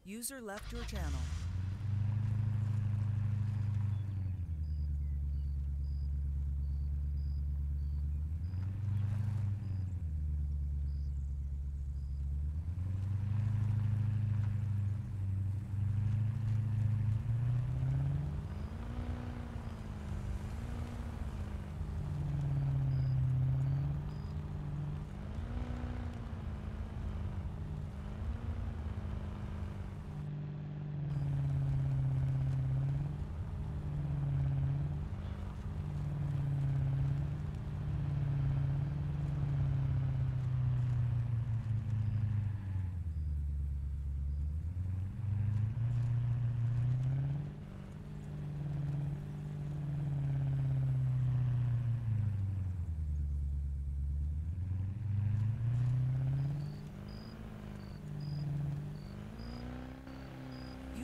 User left your channel.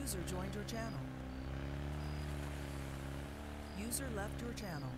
User joined your channel. User left your channel.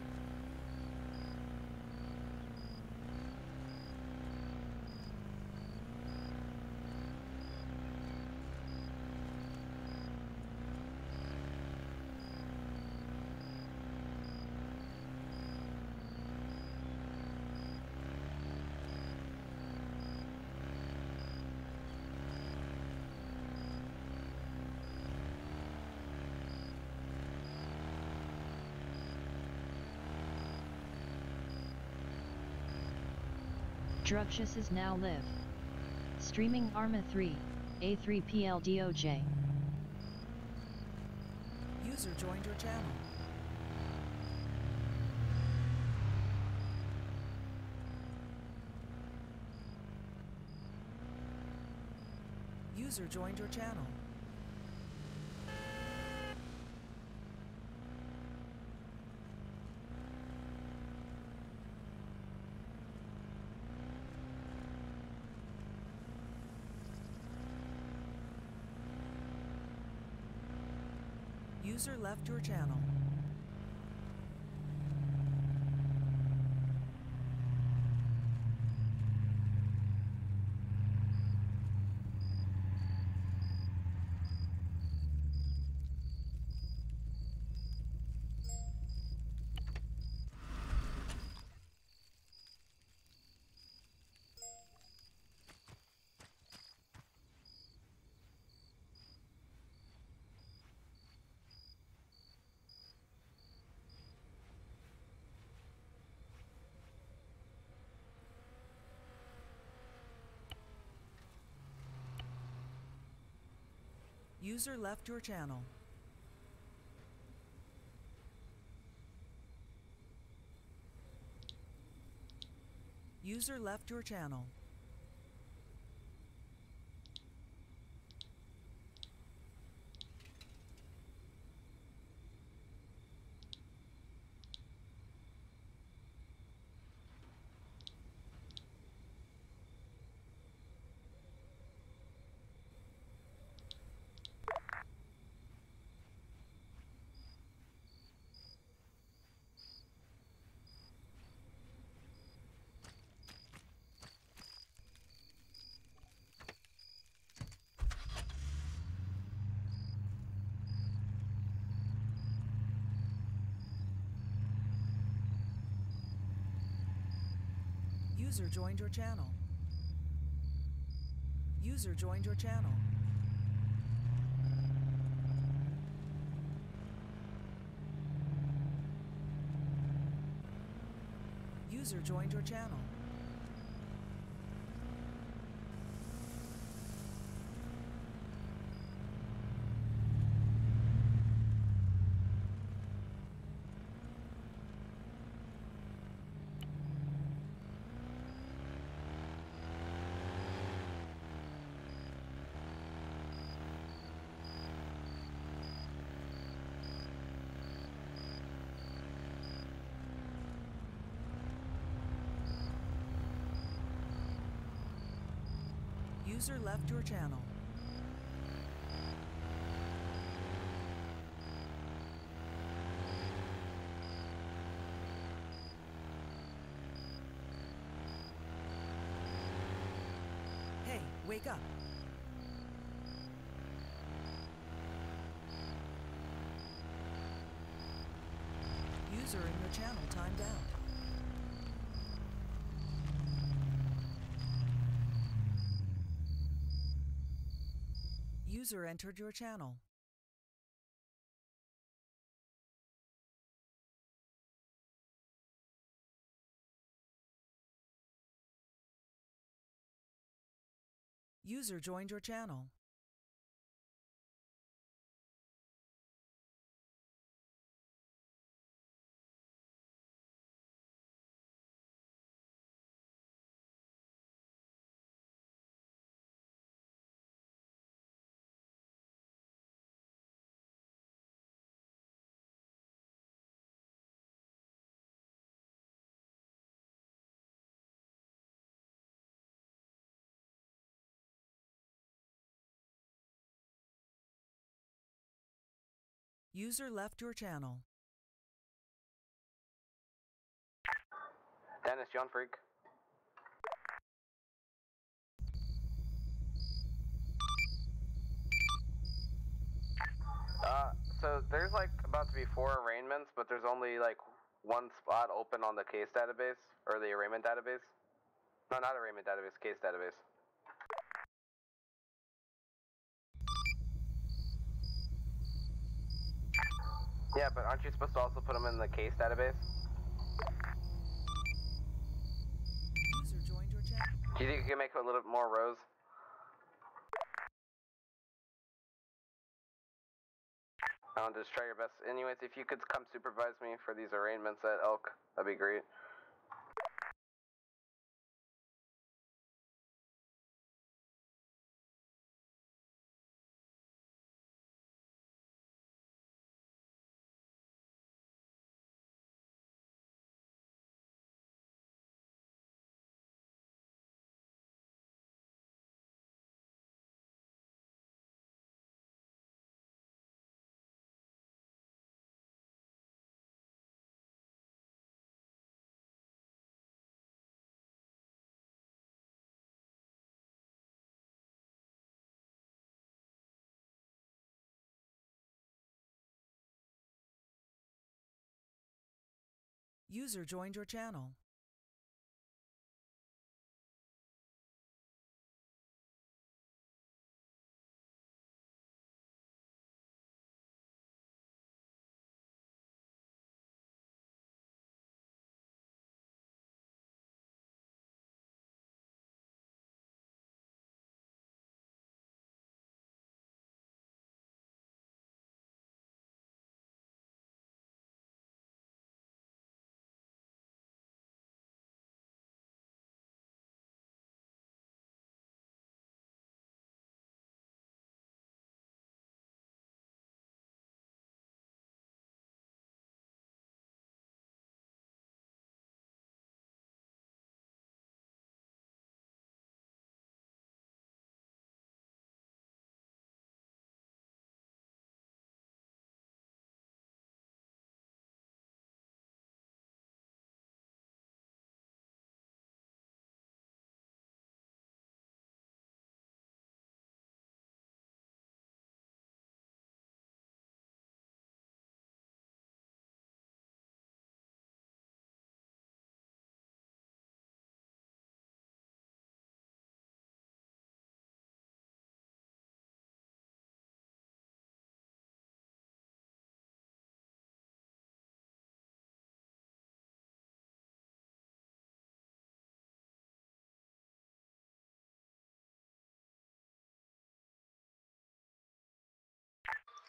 Druxius is now live. Streaming Arma 3, A3 Pl Doj. User joined your channel. User joined your channel. User left your channel. User left your channel. User left your channel. User joined your channel. User joined your channel. User joined your channel. User left your channel. Hey, wake up. User in your channel timed out. User entered your channel. User joined your channel. User left your channel. Dennis, John Freak. So there's like about to be 4 arraignments, but there's only like 1 spot open on the case database, or the arraignment database. No, not arraignment database, case database. Yeah, but aren't you supposed to also put them in the case database? User joined your channel. Do you think you can make a little more rows? Just try your best. Anyways, if you could come supervise me for these arraignments at Elk, that'd be great. User joined your channel.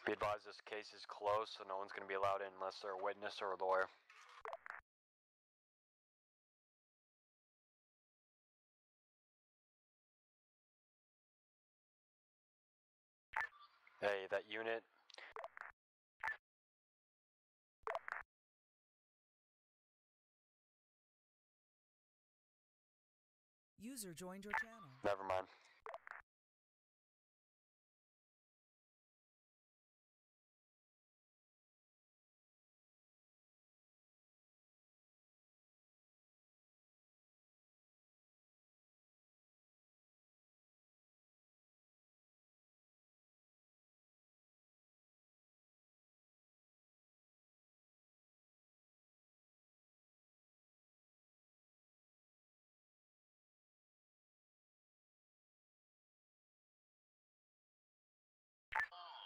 Be advised this case is closed, so no one's going to be allowed in unless they're a witness or a lawyer. Hey, that unit. User joined your channel. Never mind.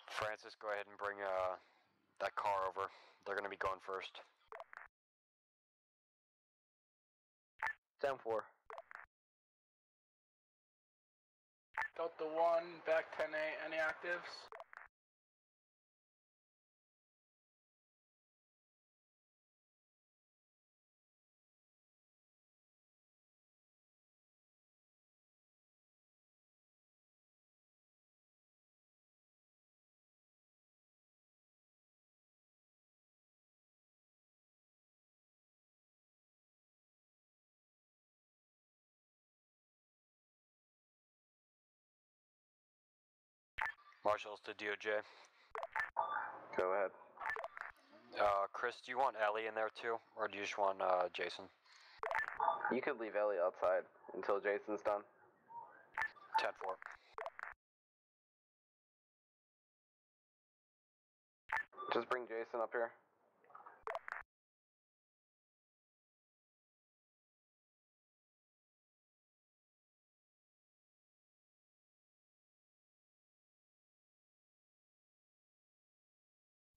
Francis, go ahead and bring that car over. They're gonna be going first. 10-4. Delta 1, back 10-8, any actives? Marshals to DOJ. Go ahead. Chris, do you want Ellie in there too, or do you just want Jason? You could leave Ellie outside until Jason's done. 10-4. Just bring Jason up here.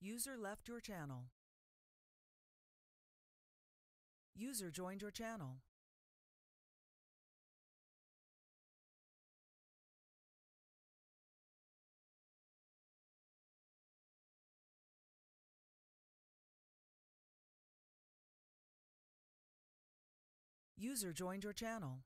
User left your channel. User joined your channel. User joined your channel.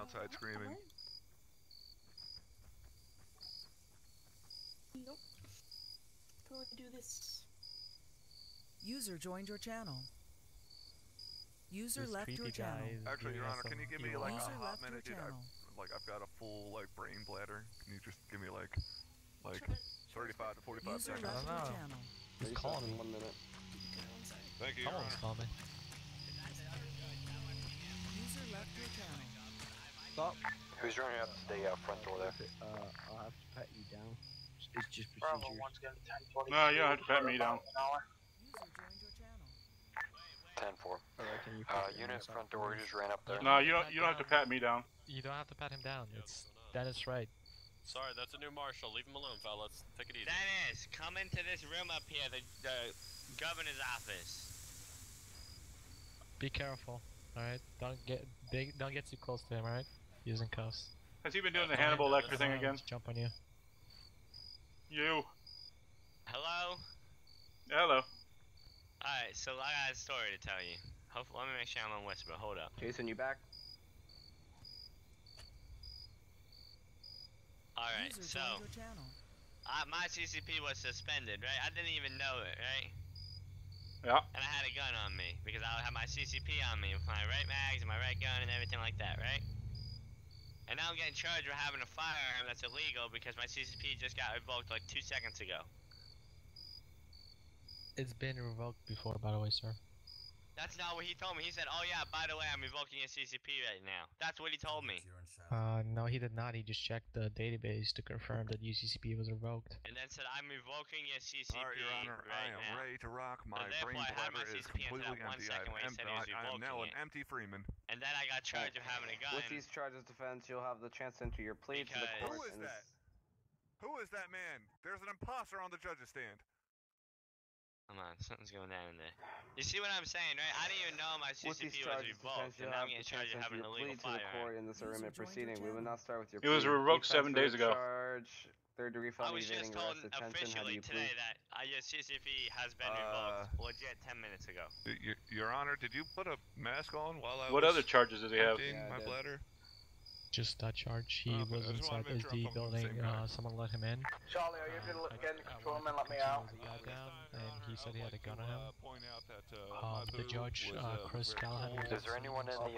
outside screaming. Nope. User joined your channel. User This left your creepy guy channel. is Actually, Your giving us Honor, some can you give me evil like User a hot left your minute, dude? channel. I've got a full like brain bladder. Can you just give me like 35 to 45 User seconds? left your know. channel. Just call me. 1 minute. Thank you, Your Someone's Honor. call me. User left your channel. Stop. Who's running up to the front door there? I'll have to pat you down. It's just Bravo procedure. 1's getting 10:20. No, you don't have to pat me down. User joined your channel. 10-4. Alright, can you put your Unit hands up, front door, please? just ran up there. No, you don't have to pat me down. You don't have to pat him down. It's Dennis right. Sorry, that's a new marshal. Leave him alone, fellas. Take it easy. Dennis, come into this room up here, the governor's office. Be careful. Alright? Don't get too close to him, alright? Using cuffs. Has he been doing the Hannibal Lecter thing again? Jump on you. You. Hello? Hello. Alright, so I got a story to tell you. Let me make sure I'm on whisper. Hold up. Jason, you back? Alright, User so joined your channel. my CCP was suspended, right? I didn't even know it, right? Yeah. And I had a gun on me because I had my CCP on me with my right mags and my right gun and everything like that, right? And now I'm getting charged with having a firearm that's illegal because my CCP just got revoked like 2 seconds ago. It's been revoked before, by the way, sir. That's not what he told me. He said, oh yeah, by the way, I'm revoking your CCP right now. That's what he told me. No, he did not. He just checked the database to confirm that UCCP was revoked. And then said, I'm revoking your CCP Alright, Your Honor, right I am now. ready to rock. My So brain therefore, I had my bladder is CCP until completely that 1 empty. second when he said he was I am now revoking an it. empty Freeman. And then I got charged with having a gun. With these charges, defense, you'll have the chance to enter your plea to the Because- court. Who is that? Who is that man? There's an imposter on the judge's stand. Come on, something's going down in there. You see what I'm saying, right? I didn't even know my With these CCP was charges, revoked, defense, you'll and now I'm have getting the charged chance with to having enter an your plea illegal to the court firearm. in this User arraignment joined your proceeding. We will channel. not start with your It was plea. revoked Defense 7 days with ago. Charge, third degree I felony was just evading told arrest detention. How do officially you today plead? that your CCP has been revoked, legit 10 minutes ago. Your Honor, did you put a mask on while I What was other charges does he have? emptying Yeah, I my did. bladder? Just that charge. He Okay, was I just wanna inside make sure I'm SD talking to the building. same guy. Someone let him in. Charlie, are you able to get in the control room and let me out? The guy down, and he said he had a gun on him. Point out that The judge, Chris Callahan. Is there anyone in the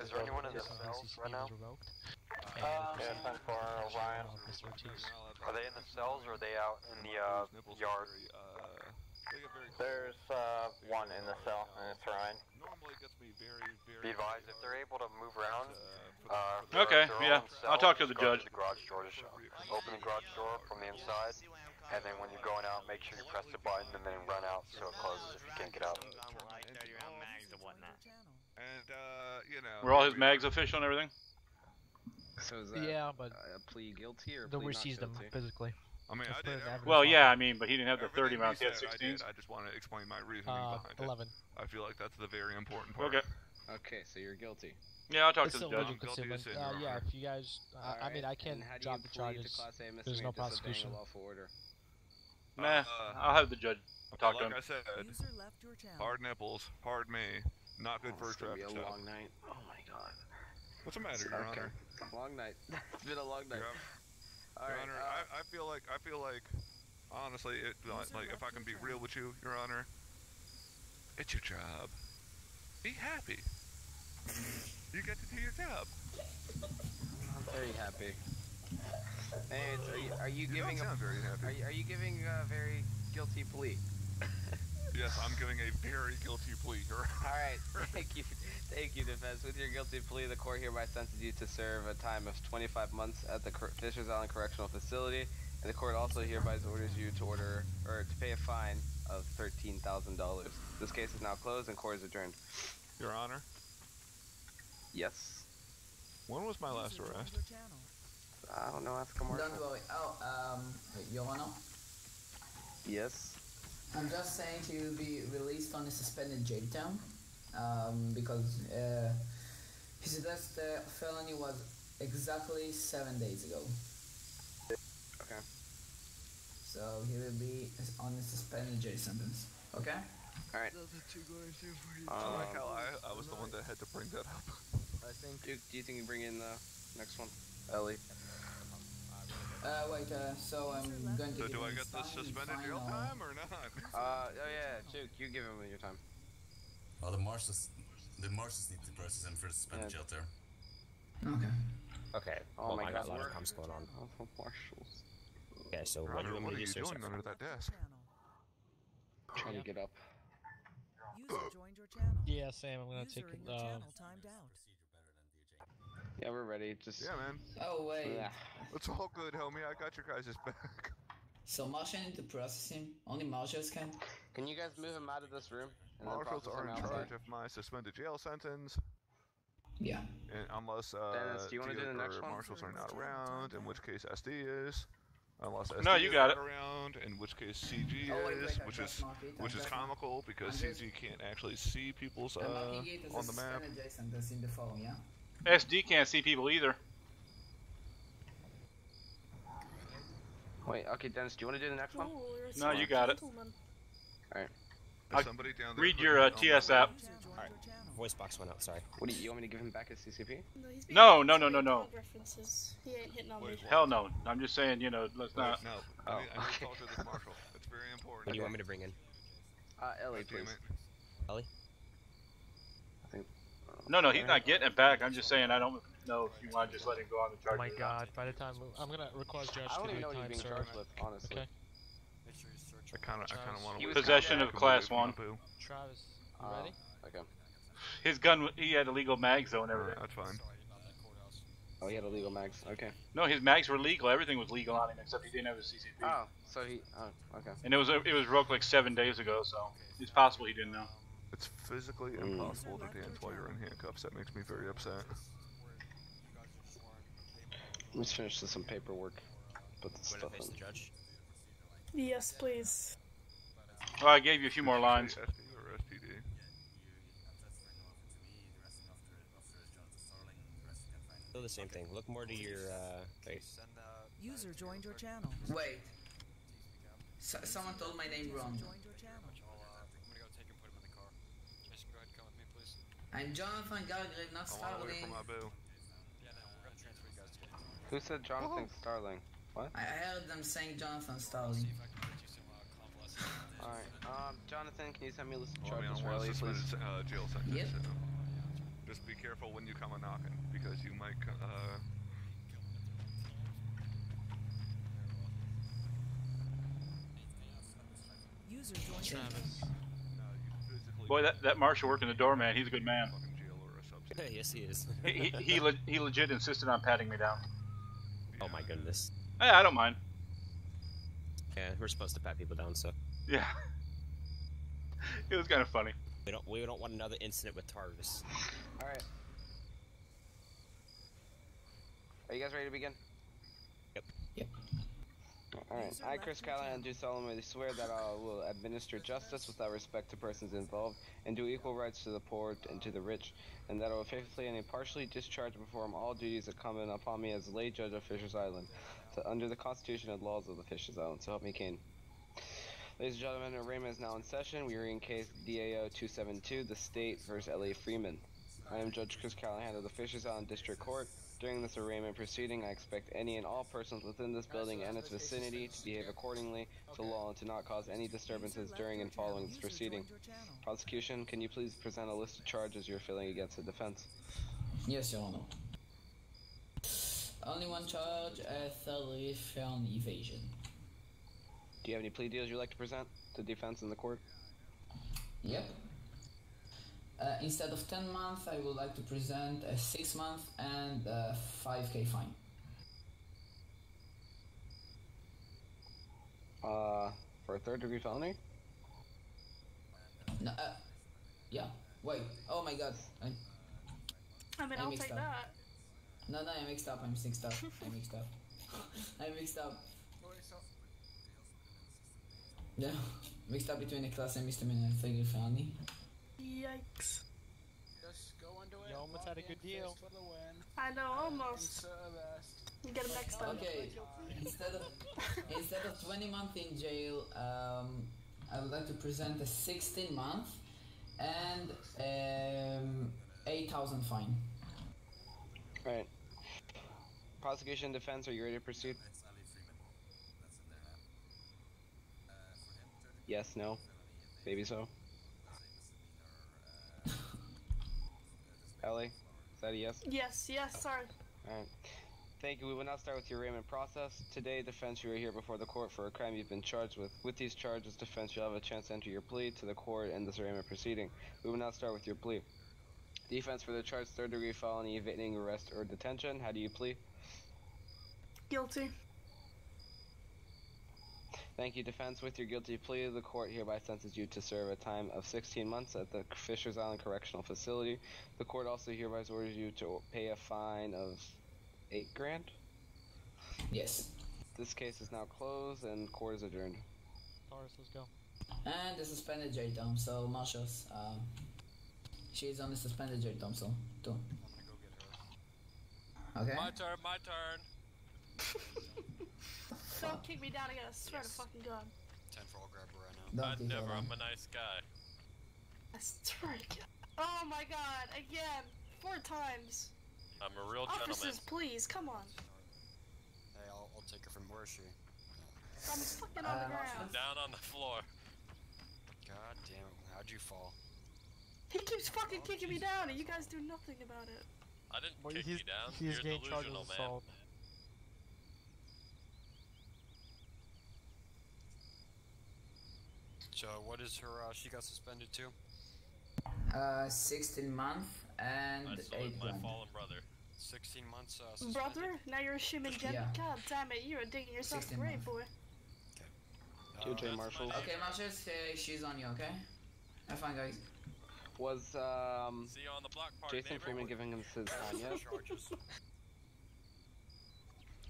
is there anyone in the cells right now? Yeah, 10-4, O'Brien. Are they in the cells or are they out in the yard? There's one in the cell, and it's Ryan. Normally gets me very, very. Be advised if they're able to move around. Okay, they're all yeah, in I'll cells, talk to just the go judge. To the garage door, just open the garage door from the inside, and then when you're going out, make sure you press the button and then run out so it closes if you can't get out. Like 30 round mags and whatnot. And you know. Were all his mags official and everything? So is that Yeah, but a plea guilty or a they plea not seized them guilty? physically. I mean, I Let's put did. it in evidence. Well, yeah, I mean, but he didn't have the 30 Everything rounds. He had said, I did. 16s. I just want to explain my reasoning behind 11. it. I feel like that's the very important part. Okay. Okay, so you're guilty. Yeah, I'll talk It's to the illegal judge. Guilty concealment. as sin, Your Yeah, Honor. if you guys, I mean, I can't And how do drop you the plead to charges. Class A There's no misdemeanor disobeying a prosecution. lawful order? Nah, I'll have the judge talk to him. Like I said, User left your channel. hard nipples, hard me, not good for a It's gonna be traffic a stop. long night. Oh my god. What's the matter, Your Okay. Honor? Long night. It's been a long night. Your Alright, Honor, I feel like, honestly, like if I can be real with you, Your Honor, it's your job. Be happy. You get to do your job. I'm very happy. Hey, are you You giving don't sound very happy. are you giving a very guilty plea? Yes, I'm giving a very guilty plea, Your Honor. Alright, thank you, defense. With your guilty plea, the court hereby sentences you to serve a time of 25 months at the Fishers Island Correctional Facility, and the court also hereby orders you to pay a fine of $13,000. This case is now closed and court is adjourned. Your Honor, Yes. when was my last User joined arrest? your channel. I don't know, ask a marshal. Don't worry. Your Honor, Yes. I'm just saying to be released on a suspended jail term, because his last felony was exactly 7 days ago. Okay. So he will be on a suspended jail sentence. Okay? Alright. I like how I was the one that had to bring that up. I think. Duke, do you think you bring in the next one? Ellie. Wait, so I'm going to So give do I him get the suspended fine jail or- time or not? Oh yeah, Juke, you give him your time. Well, the marshals need to process him for the suspended jail term. Okay. Okay. Oh well, my I God, got a lot of we're- comms going on. Marshals. Okay, so Your what do Honor, you want what me are to do, you sir? doing under that desk? Trying to get up. User joined your channel. Yeah, same. I'm gonna User take in your channel timed out. Yeah, we're ready. Just Yeah, man. Oh wait. Yeah. It's all good, homie. I got your guys' back. So Marshall need to process him. Only Marshals can. Can you guys move him out of this room? And then Marshals process are him in outside? charge of my suspended jail sentence. Yeah. And unless Dennis, do you wanna do the Teal next or one? marshals are not around, in which case SD is. Unless SD No, you is got not it. around, in which case CG Oh, wait, is, I just marked it, I which is just marked- comical because I'm just- CG can't actually see people's I'm marking it as on a the map. suspended J sentence in the phone, yeah? SD can't see people either. Wait, okay, Dennis, do you want to do the next one? No, you got it. Alright. I'll Somebody down there read put your it on TS my- app. Alright. Voice box went out, sorry. What do you want me to give him back his CCP? No. References. He ain't hitting on me. Hell no. I'm just saying, you know, let's not. No, I need to talk to this marshal. It's very important. What do you want me to bring in? Ellie, God damn please. it. Ellie? I think. No, he's not getting it back. I'm just saying I don't know if you want to just let him go on the Oh charge. my God! By the time I'm gonna request judge I don't to even do know what time he's being served. charged with, honestly. Okay. I kind of want to. Possession of class 1. Travis, you ready? Okay. His gun, he had illegal mags though and everything. That's fine. Oh, he had illegal mags. Okay. No, his mags were legal. Everything was legal on him except he didn't have his CCP. Oh, so he. Oh, okay. And it was revoked like 7 days ago, so it's possible he didn't know. It's physically impossible to dance while you're in handcuffs. That makes me very upset. Let's finish some paperwork. Put the Want to stuff face in. the judge? Yes, please. Well, I gave you a few more lines. SD or STD? Still the same thing. Look more to your face. User joined your channel. Wait. Someone told my name wrong. Joined your channel. I'm Jonathan Gargrave, not I want to wait Starling. for my boo. Who said Jonathan Starling? What? I heard them saying Jonathan Starling. Alright, Jonathan, can you send me a list of Well, I mean, charges I for want Ellie, a please? suspended jail sentence. Yep. So just be careful when you come a knocking, because you might. User joined your Travis. Boy, that marshal working the door, man, he's a good man. Yes, he is. he legit insisted on patting me down. Oh my goodness. Hey, I don't mind. Yeah, we're supposed to pat people down, so Yeah. It was kind of funny. we don't want another incident with Tarvis. Alright. Are you guys ready to begin? Yep. Alright. I, Chris Callahan, do solemnly swear that I will administer justice without respect to persons involved, and do equal rights to the poor and to the rich, and that I will faithfully and impartially discharge and perform all duties incumbent upon me as lay judge of Fisher's Island, under the Constitution and laws of the Fisher's Island. So help me Cain. Ladies and gentlemen, arraignment is now in session. We are in case DAO 272, the State versus L.A. Freeman. I am Judge Chris Callahan of the Fisher's Island District Court. During this arraignment proceeding, I expect any and all persons within this building and its vicinity to behave accordingly to law and to not cause any disturbances during and following this proceeding. Prosecution, can you please present a list of charges you're feeling against the defense? Yes, Your Honor. Only one charge, felony evasion. Do you have any plea deals you'd like to present to defense in the court? Yep. Instead of 10 months, I would like to present a 6 month and a 5K fine. For a third degree felony? No, yeah. Wait. Oh my God. I mean, I'll take that. No, I mixed up. I mixed up. Yeah, mixed up between a class and misdemeanor and third degree felony. Yikes. Just go into it. You almost had a good deal. For the win. I know, almost. Get him next time. Okay, instead of 20 months in jail, I would like to present a 16 month and 8,000 fine. Alright. Prosecution, defense, are you ready to proceed? Yes, no, maybe so. Ellie, is that a yes? Yes, yes, sorry. Alright. Thank you. We will now start with your arraignment process. Today, defense, you are here before the court for a crime you've been charged with. With these charges, defense, you'll have a chance to enter your plea to the court in this arraignment proceeding. We will now start with your plea. Defense for the charge third-degree felony, evading arrest or detention. How do you plead? Guilty. Thank you, defense. With your guilty plea, the court hereby sentences you to serve a time of 16 months at the Fishers Island Correctional Facility. The court also hereby orders you to pay a fine of $8 grand. Yes. This case is now closed and court is adjourned. Taurus, let's go. And the suspended jail term, so Marshalls, she's on the suspended jail term, so too. Okay. My turn, my turn. Don't kick me down again, I swear to fucking God. 10 for I'll grab her right now. I'd never, I'm a nice guy. I swear to God. Oh my God, again. 4 times. I'm a real gentleman. Officers, please, come on. Hey, I'll take her from where is she? I'm fucking on the ground. Down on the floor. God damn it, how'd you fall? He keeps fucking kicking me down and you guys do nothing about it. I didn't kick you down. He's You're getting charged delusional, with man. assault. So what is her, she got suspended too? 16 months and I salute 8 my grand. fallen brother. 16 months, suspended. Brother, now you're a shimmy gen. Yeah. God damn it, you're digging yourself a 16 grave, months. boy. QJ Marshall. Okay, Marshalls, she's on you, okay? Have fun, guys. Was See you on the block party, Jason neighbor. Freeman giving him his time yet? Charges.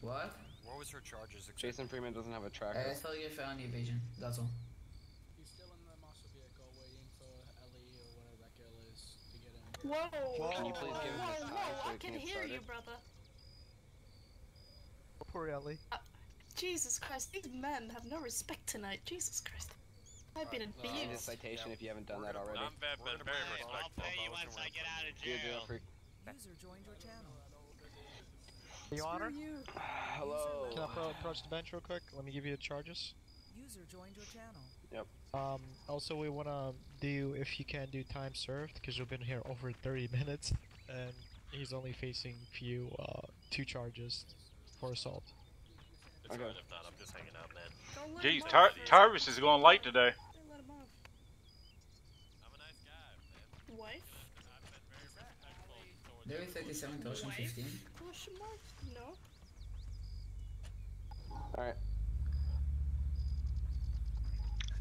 What? What was her charges? Jason Freeman doesn't have a tracker. Still get felony evasion, that's all. He's still in the master vehicle waiting for Ellie or whatever that girl is to get in. Whoa! Can you please give him his time so I he can can get hear you, started? brother. Poor Ellie. Jesus Christ, these men have no respect tonight. Jesus Christ. I've been You need a abused. citation if you haven't done that already. I'm very respectful. I'll pay you once I get out of jail. User joined your channel. Your Honor? Hello. Can I approach the bench real quick? Let me give you the charges. User joined your channel. Yep. Also we wanna do, if you can, do time served, because we've been here over 30 minutes, and he's only facing 2 charges for assault. It's fine if not, I'm just hanging out, man. Don't let Geez, him off. Tyrus is going light today. Don't let him off. I'm a nice guy, man. Wife? I've been very respectful towards David 37 to Ocean 15. Question mark? No. Alright.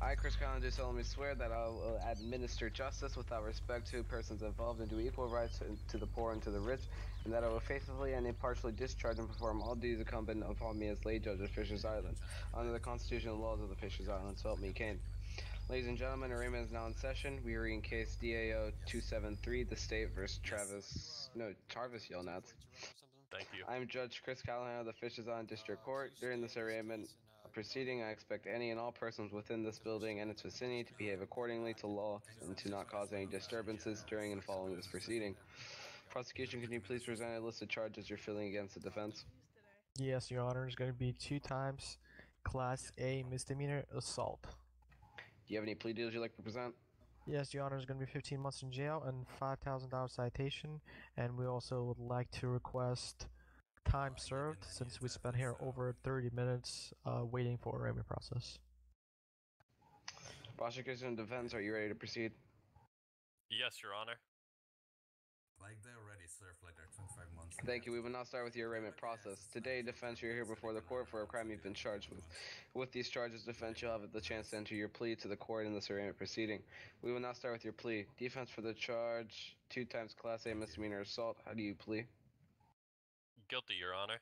I, Chris Collins, do solemnly swear that I will administer justice without respect to persons involved and do equal rights to the poor and to the rich, and that I will faithfully and impartially discharge and perform all duties incumbent upon me as lay judge of Fishers Island, under the Constitution and laws of the Fishers Island, so help me Kane. Ladies and gentlemen, arraignment is now in session. We are in case DAO 273, the state versus Travis Yelnats. Thank you. I'm Judge Chris Callahan of the Fishers Island District Court. During this arraignment proceeding, I expect any and all persons within this building and its vicinity to behave accordingly to law and to not cause any disturbances during and following this proceeding. Prosecution, can you please present a list of charges you're filling against the defense? Yes, Your Honor, it's going to be 2 times Class A misdemeanor assault. Do you have any plea deals you'd like to present? Yes, Your Honor, is going to be 15 months in jail and $5,000 citation, and we also would like to request time served since we spent here over 30 minutes waiting for arraignment process. Prosecution and defense, are you ready to proceed? Yes, Your Honor. Like they already served like their 25 months. Thank you. We will now start with your arraignment process. Today, defense, you're here before the court for a crime you've been charged with. With these charges, defense, you'll have the chance to enter your plea to the court in this arraignment proceeding. We will now start with your plea. Defense for the charge, 2 times Class A misdemeanor assault. How do you plea? Guilty, Your Honor.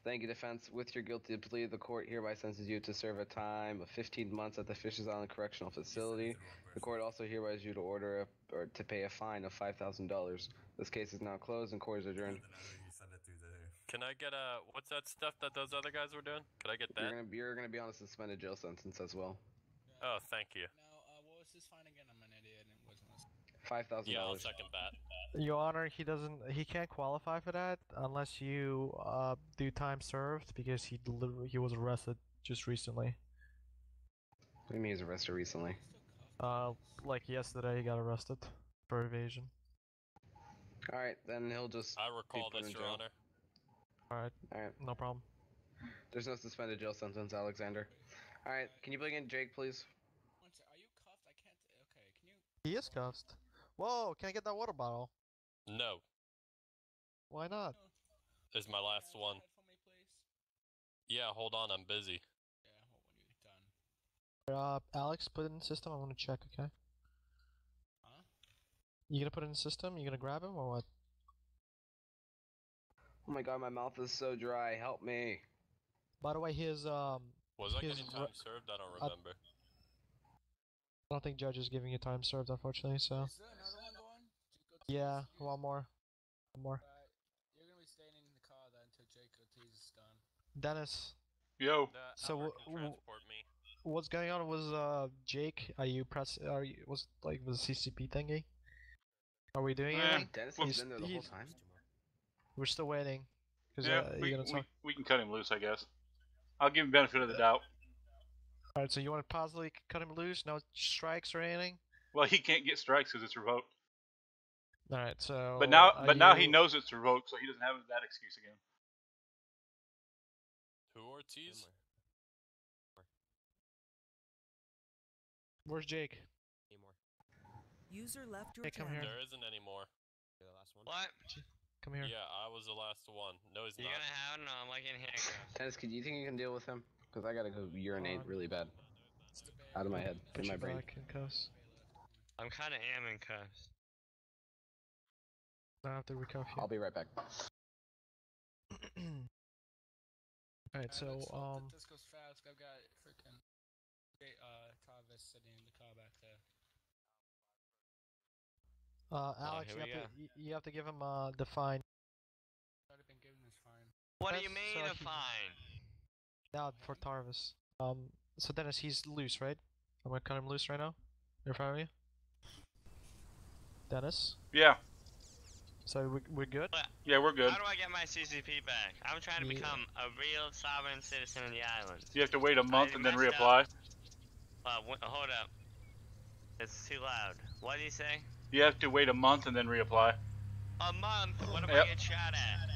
Thank you, defense. With your guilty plea, the court hereby sentences you to serve a time of 15 months at the Fishers Island Correctional Facility. The court also hereby is you to order or to pay a fine of $5,000. This case is now closed and court is adjourned. Can I get what's that stuff that those other guys were doing? Could I get that? You're gonna be on a suspended jail sentence as well. Oh, thank you. Now, what was his fine again? I'm an idiot and wasn't listening. $5,000. Yeah, I'll second that. Your Honor, he can't qualify for that unless you do time served because he was arrested just recently. do you mean he was arrested recently? Like yesterday he got arrested for evasion. Alright, then he'll just I recall be put this, in Your jail. Honor. Alright. No problem. There's no suspended jail sentence, Alexander. Alright, can you bring in Jake, please? Are you cuffed? I can't. Okay, can you? He is cuffed. Whoa, can I get that water bottle? No. Why not? This is my last one. Yeah, hold on, I'm busy. Alex, put it in the system. I want to check, okay? Huh? You gonna put it in the system? You gonna grab him or what? Oh my god, my mouth is so dry. Help me. By the way, his Was I his getting time served? I don't remember. I don't think judge is giving you time served, unfortunately. So. Is there another one going? Yeah, one more. One more. You're gonna be staying in the car then until Jake Ortiz is done. Dennis. Yo. So transport me. what's going on was Jake? Are you was CCP thingy? Are we doing anything? Dennis has been there the whole time. We're still waiting. Yeah, we can cut him loose, I guess. I'll give him benefit of the doubt. Alright, so you want to possibly cut him loose? No strikes or anything? Well, he can't get strikes because it's revoked. Alright, so. But now he knows it's revoked, so he doesn't have that excuse again. Who, Ortiz? Where's Jake? User left your Hey, come channel. here. There isn't anymore. What? Come here. Yeah, I was the last one. No, he's You not. gonna have? No, I'm like in handcuffs. Dennis, do you think you can deal with him? Because I gotta go urinate really bad. Out of my head, Put in my you brain. back in cuffs. I'm kind of am in cuffs. I have to recuff you. I'll be right back. Alright, so This goes fast. I've got freaking Travis sitting in the car back there. Alex, you have to give him the fine. Already been given his fine. What do you Dennis, mean so a fine? Now for Tarvis. So Dennis, he's loose, right? I'm gonna cut him loose right now. In front of you. Dennis. Yeah. So we're good. Yeah, we're good. How do I get my CCP back? I'm trying to become a real sovereign citizen of the island. You have to wait a month and then reapply. Hold up. It's too loud. What do you say? You have to wait a month and then reapply. A month? What if Yep. I get shot at?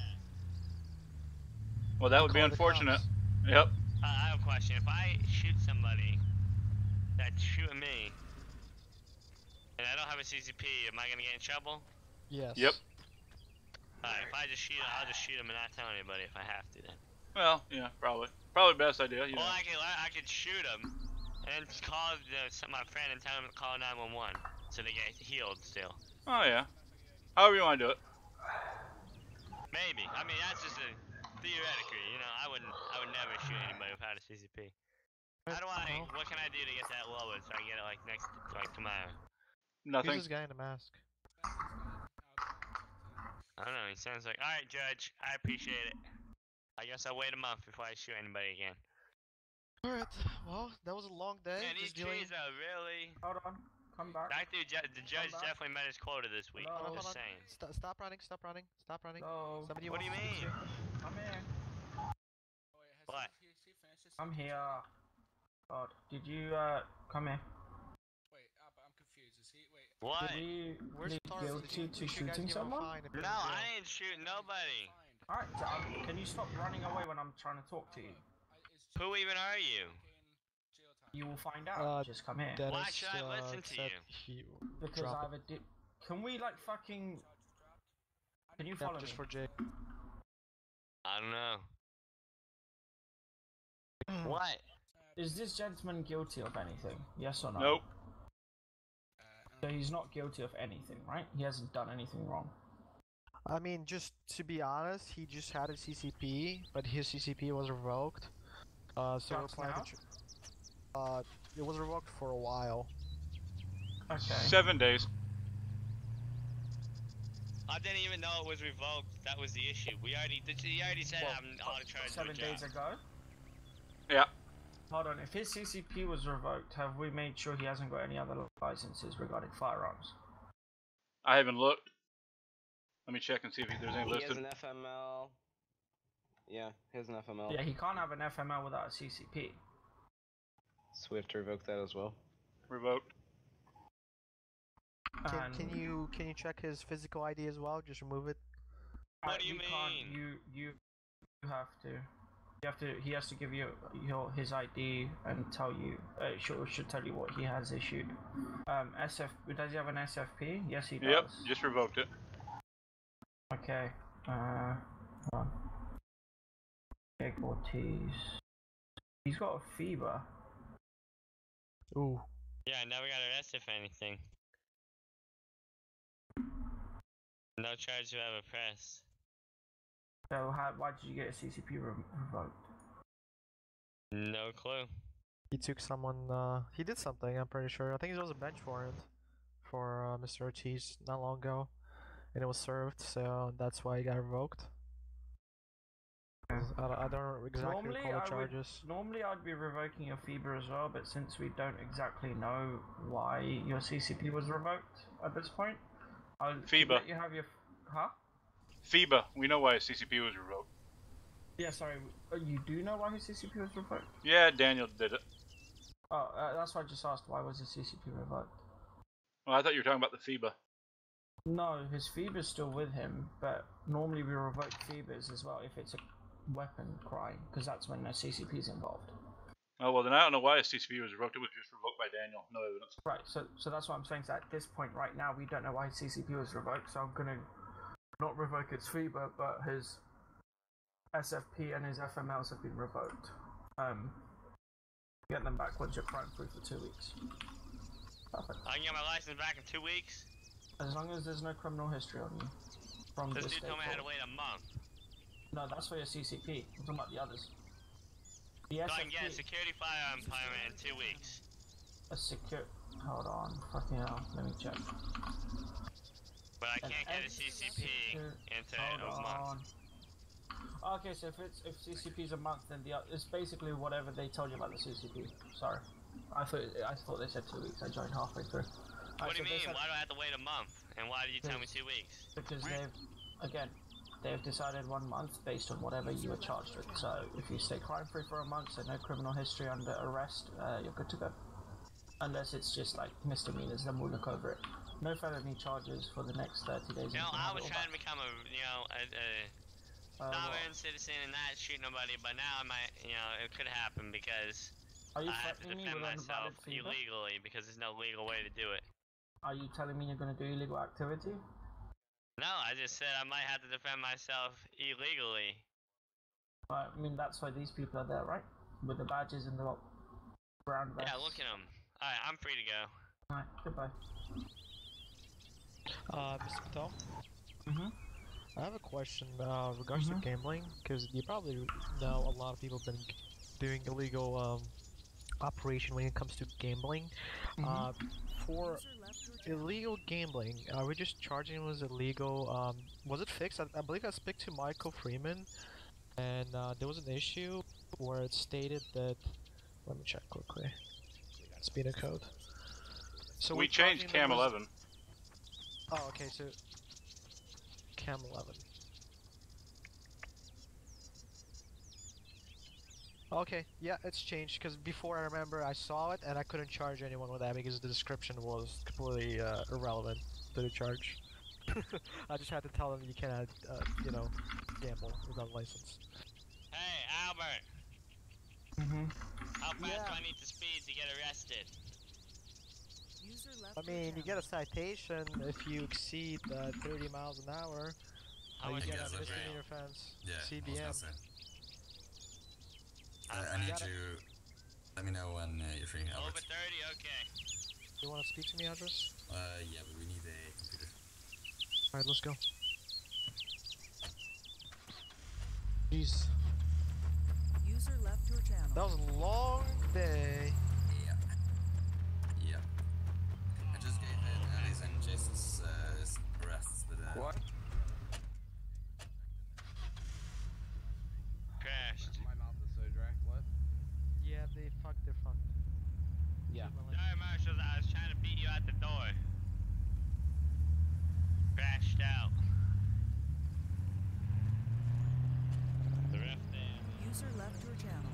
Well, that would be unfortunate. Yep. I have a question. If I shoot somebody that's shooting me, and I don't have a CCP, am I gonna get in trouble? Yes. Yep. If I just shoot, I'll just shoot him and not tell anybody if I have to then. Well, yeah, probably. Probably best idea. You know. Well, I could shoot him and then call my friend and tell him to call 911 so they get healed still. Oh yeah. However you want to do it. Maybe. I mean, that's just a theoretically. You know, I would never shoot anybody without a CCP. What can I do to get that lowered so I can get it like tomorrow? Nothing. Who's this guy in the mask? I don't know. He sounds like, all right, Judge. I appreciate it. I guess I'll wait a month before I shoot anybody again. Alright, well, that was a long day. Man, these trees are really. Hold on, come back. That dude, the judge definitely met his quota this week. Hello? Just saying. Stop running, stop running, stop running. Hello? Somebody What do you wants to mean? Come here. What? I'm here. God, did you come here? Wait, but I'm confused. Is he? Wait. What? Did you Where's plead Tarvis? guilty Make to sure you guys shooting give him a someone? fine and put him No, in jail. I didn't shoot nobody. Alright, can you stop running away when I'm trying to talk to you? Who even are you? You will find out. Just come here. Dennis, Why should I listen to said you? Because I have a Can we like fucking? Can you follow just me? for Jake. I don't know. What? Is this gentleman guilty of anything? Yes or no? Nope. So he's not guilty of anything, right? He hasn't done anything wrong. I mean, just to be honest, he just had a CCP, but his CCP was revoked. So Drugs now? it was revoked for a while. Okay. 7 days. I didn't even know it was revoked. That was the issue. He already said I'm on a charge. 7 days ago? Yeah. Hold on, if his CCP was revoked, have we made sure he hasn't got any other licenses regarding firearms? I haven't looked. Let me check and see if there's any He listed. has an FML. Yeah, he has an FML. Yeah, he can't have an FML without a CCP. So we have to revoke that as well. Revoked. Can you check his physical ID as well? Just remove it. What do you mean? You have to. He has to give you his ID and tell you. Should tell you what he has issued. Does he have an SFP? Yes, he does. Yep, just revoked it. Okay. Hold on. Jake Ortiz. He's got a fever. Ooh. Yeah, I never got arrested for anything. No charge you ever pressed. So why did you get a CCP revoked? No clue. He took someone. He did something. I'm pretty sure. I think it was a bench warrant for Mr. Ortiz not long ago, and it was served. So that's why he got revoked. I don't exactly recall the charges. Normally I'd be revoking your FIBA as well, but since we don't exactly know why your CCP was revoked at this point, I'll FIBA. let you have your... Huh? FIBA. We know why CCP was revoked. Yeah, sorry. You do know why his CCP was revoked? Yeah, Daniel did it. Oh, that's why I just asked, why was his CCP revoked? Well, I thought you were talking about the FIBA. No, his FIBA's still with him, but normally we revoke FIBAs as well if it's a weapon crime, because that's when the CCP is involved. Oh, well, then I don't know why his CCP was revoked. It was just revoked by Daniel. No evidence. Right, so that's what I'm saying. So at this point right now, we don't know why his CCP was revoked, so I'm going to not revoke its FIBA, but his SFP and his FMLs have been revoked. Get them back once you're crime free for 2 weeks. Perfect. I can get my license back in 2 weeks? As long as there's no criminal history on you. From This this dude told me I had to wait a month. No, that's for your CCP. I'm talking about the others. The So I SFP, can get a security firearm permit in 2 weeks. a secure... Hold on. Fucking hell. Let me check. But I can't get a CCP into a month. Okay, so if CCP is a month, then it's basically whatever they told you about the CCP. Sorry, I thought they said 2 weeks. I joined halfway through. What do you mean? Why do I have to wait a month? And why did you tell me 2 weeks? Because they've decided 1 month based on whatever you were charged with. So if you stay crime free for a month, so no criminal history under arrest, you're good to go. Unless it's just like misdemeanors, then we'll look over it. No felony charges for the next 30 days. You know, I was trying to become a sovereign citizen and not shoot nobody, but now I might, it could happen because I have to defend myself illegally because there's no legal way to do it. Are you telling me you're going to do illegal activity? No, I just said I might have to defend myself illegally. I mean, that's why these people are there, right? With the badges and the brown vests. Yeah, look at them. Alright, I'm free to go. Alright, goodbye. Mr. Patel? Mm-hmm. I have a question regards to gambling, because you probably know a lot of people have been doing illegal operation when it comes to gambling. For illegal gambling, are we just charging it as illegal? Was it fixed? I believe I spoke to Michael Freeman, and there was an issue where it stated that. Let me check quickly. Speed of code. So we changed Cam 11. Oh, okay. So Cam 11. Okay, yeah, it's changed because before I remember I saw it and I couldn't charge anyone with that because the description was completely irrelevant to the charge. I just had to tell them you cannot, gamble without a license. Hey, Albert. How fast do I need to speed to get arrested? I mean, you get a citation if you exceed 30 miles an hour. You get a misdemeanor offense. Yeah, CBM. I need you. Let me know when you're free, Albert. Over 30, okay. You want to speak to me, Address? Yeah, but we need a computer. Alright, let's go. Jeez. User left your channel. That was a long day. Yeah. I just gave Alice and Jason's arrests, but what? Crashed. My mouth is so dry. What? Yeah, they're fucked. Yeah. Sorry, Marshals, I was trying to beat you at the door. Crashed out. The ref there. User left your channel.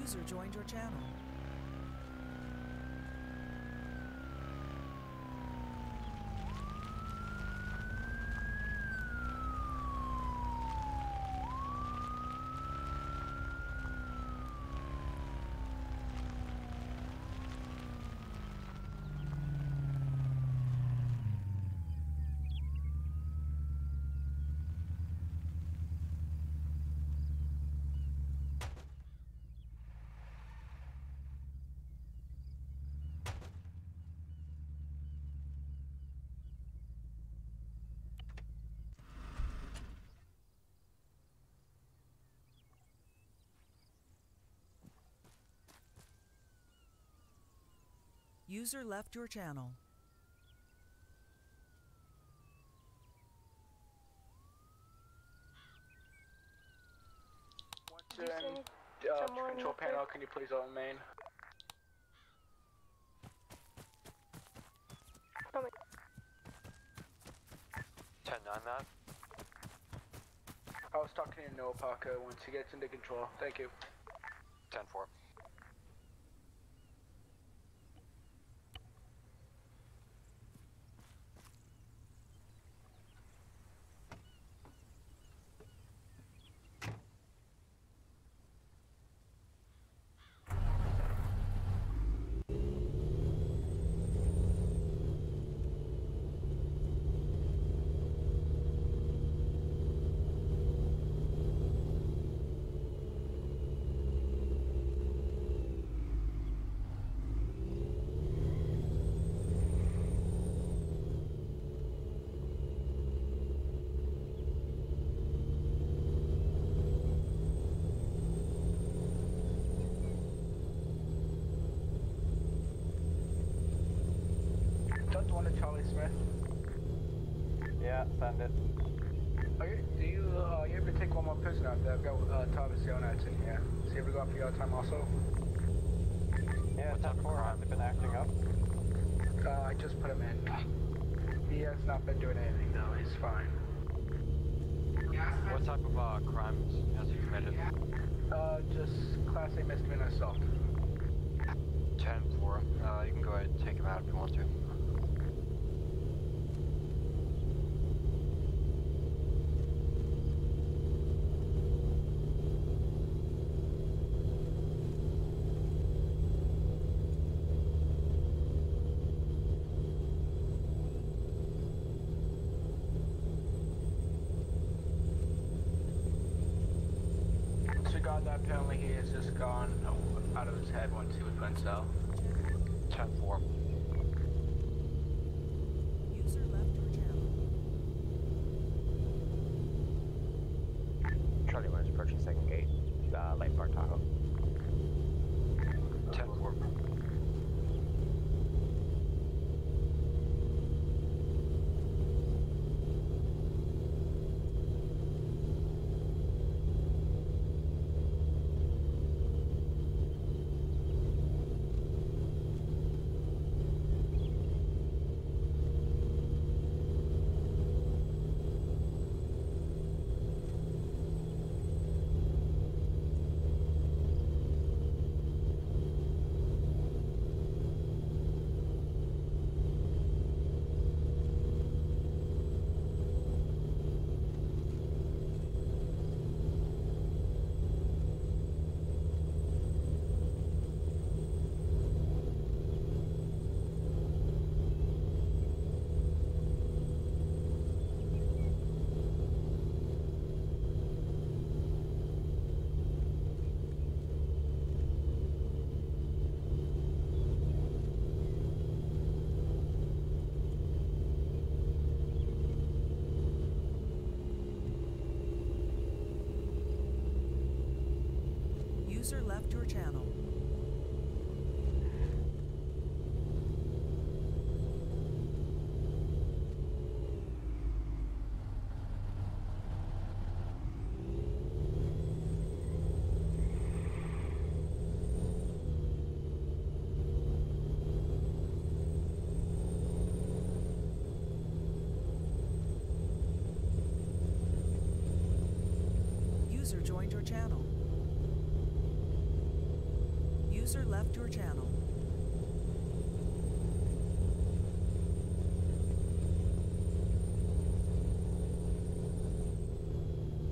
User joined your channel. User left your channel. Control panel, can you please open main? Coming. 10-9 that. I was talking to Noah Parker once he gets into control. Thank you. 10-4. Don't want to Charlie Smith. Yeah, send it. Do you able to take one more person out there? I've got Thomas Yonax in here. See if we go up for your time also. Yeah, 10-4, have they been acting up? I just put him in. He has not been doing anything though, he's fine. What type of crimes has he committed? Just class A misdemeanor assault. 10-4. You can go ahead and take him out if you want to. Disregard that, apparently he has just gone out of his head once he was put in cell. 10-4. User left your channel. Charlie 1 is approaching second gate, Light Park Tahoe. 10-4. User left your channel. User joined your channel. User left your channel.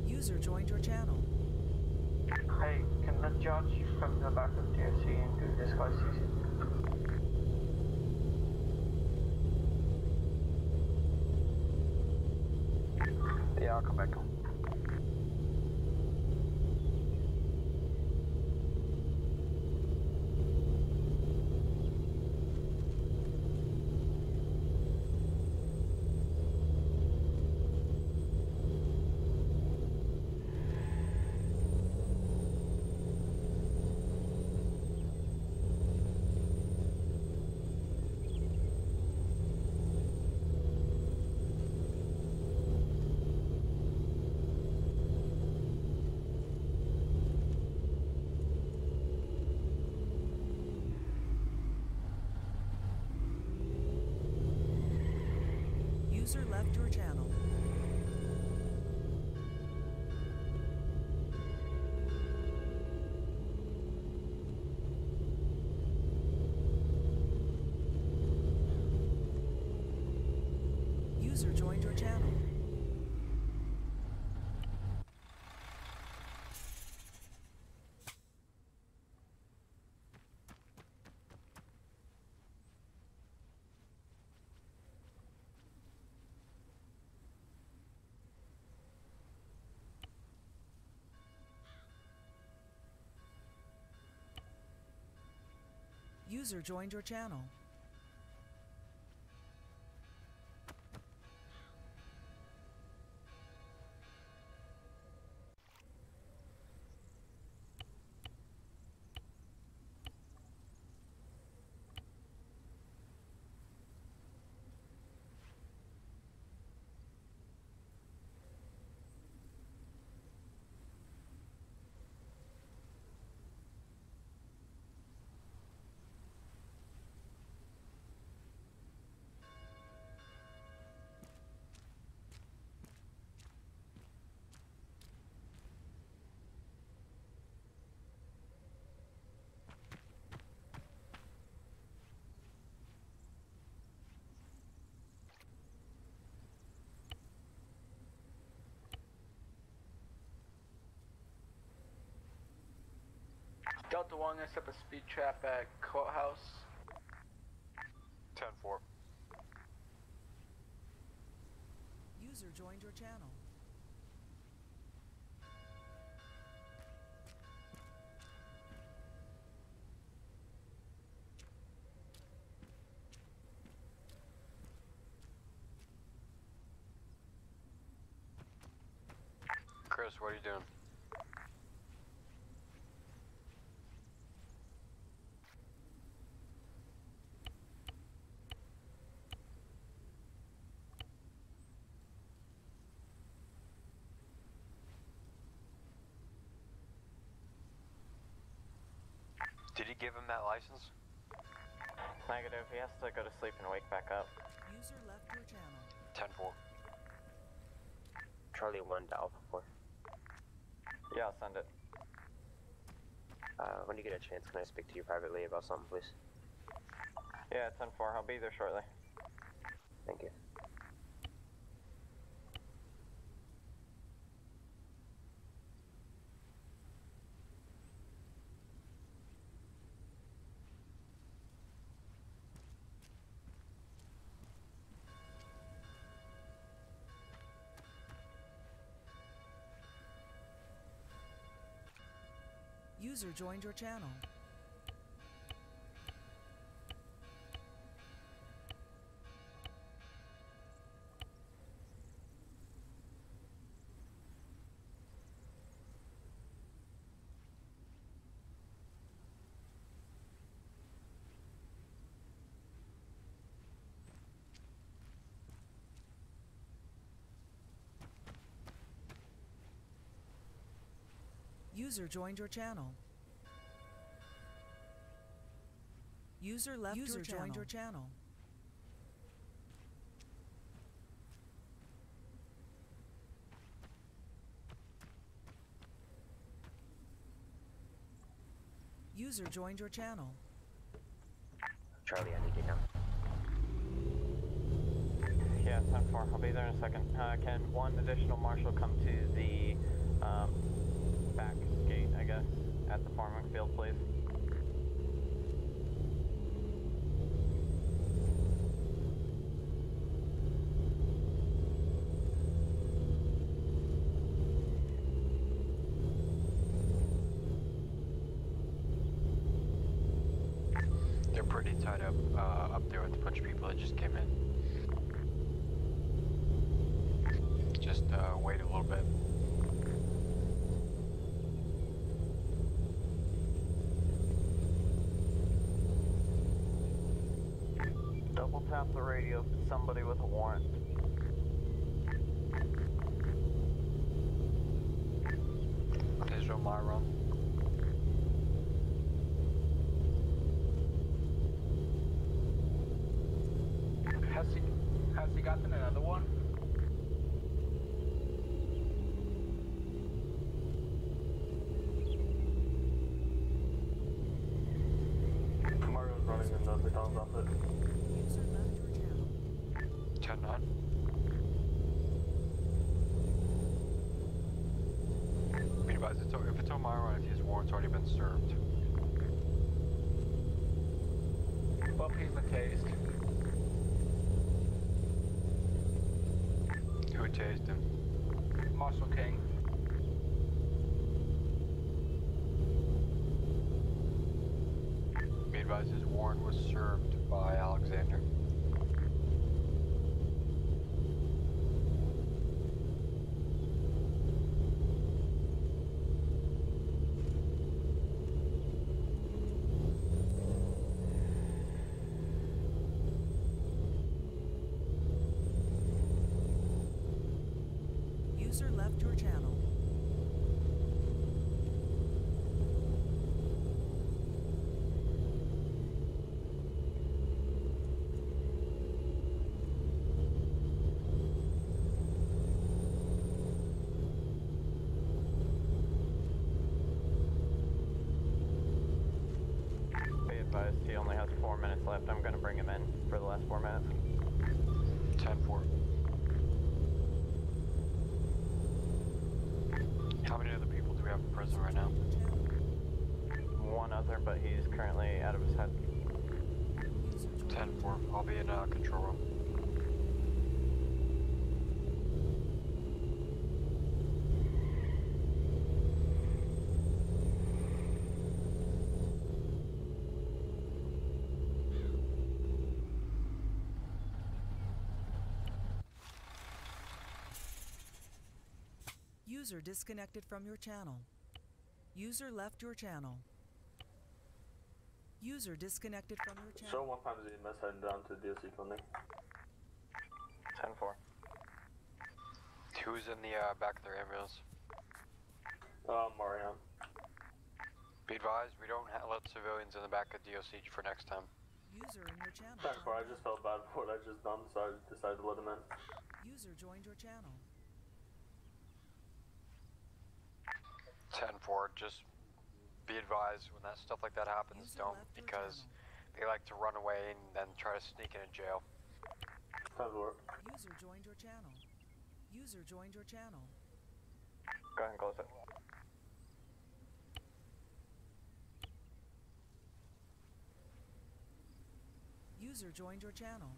User joined your channel. Hey, can the judge from the back of DFC and do this guy's CC? Yeah, I'll come back home. User left your channel. User joined your channel. User joined your channel. Delta 1 gonna set up a speed trap at courthouse. 10-4. User joined your channel. Chris, what are you doing? Did he give him that license? Negative. He has to go to sleep and wake back up. User left your channel. 10-4. Charlie 1 to Alpha 4. Yeah, I'll send it. When you get a chance, can I speak to you privately about something, please? Yeah, 10-4. I'll be there shortly. Thank you. User joined your channel. User joined your channel. User left your channel. Joined your channel. User joined your channel. Charlie, I need you now. Yeah, 10-4. I'll be there in a second. Can one additional marshal come to the back gate, I guess, at the farming field, please? They're pretty tied up up there with a bunch of people that just came in. Just wait a little bit. Double tap the radio for somebody with a warrant. Israel Myron. Has he gotten another one? Mario's running in the McDonald's outfit. 10-9. Be advised, if it's O'Mara, if his warrant's already been served. Well, he's been tased. Who tased him? Marshal King. Be advised, his warrant was served by Alexander. User left your channel. Be advised, he only has 4 minutes left. I'm going to bring him in for the last 4 minutes. 10-4. How many other people do we have in prison right now? One other, but he's currently out of his head. 10-4. I'll be in control room. User disconnected from your channel. User left your channel. User disconnected from your channel. So what time is EMS heading down to DOC funding? 10-4. Who's in the back of their ambulance? Mariam. Be advised, we don't let civilians in the back of DOC for next time. User in your channel. 10-4, I just felt bad for what I just done, so I decided to let him in. User joined your channel. 10-4, just be advised when that stuff like that happens, don't, because they like to run away and then try to sneak in jail. 10-4. User joined your channel. User joined your channel. Go ahead and close it. User joined your channel.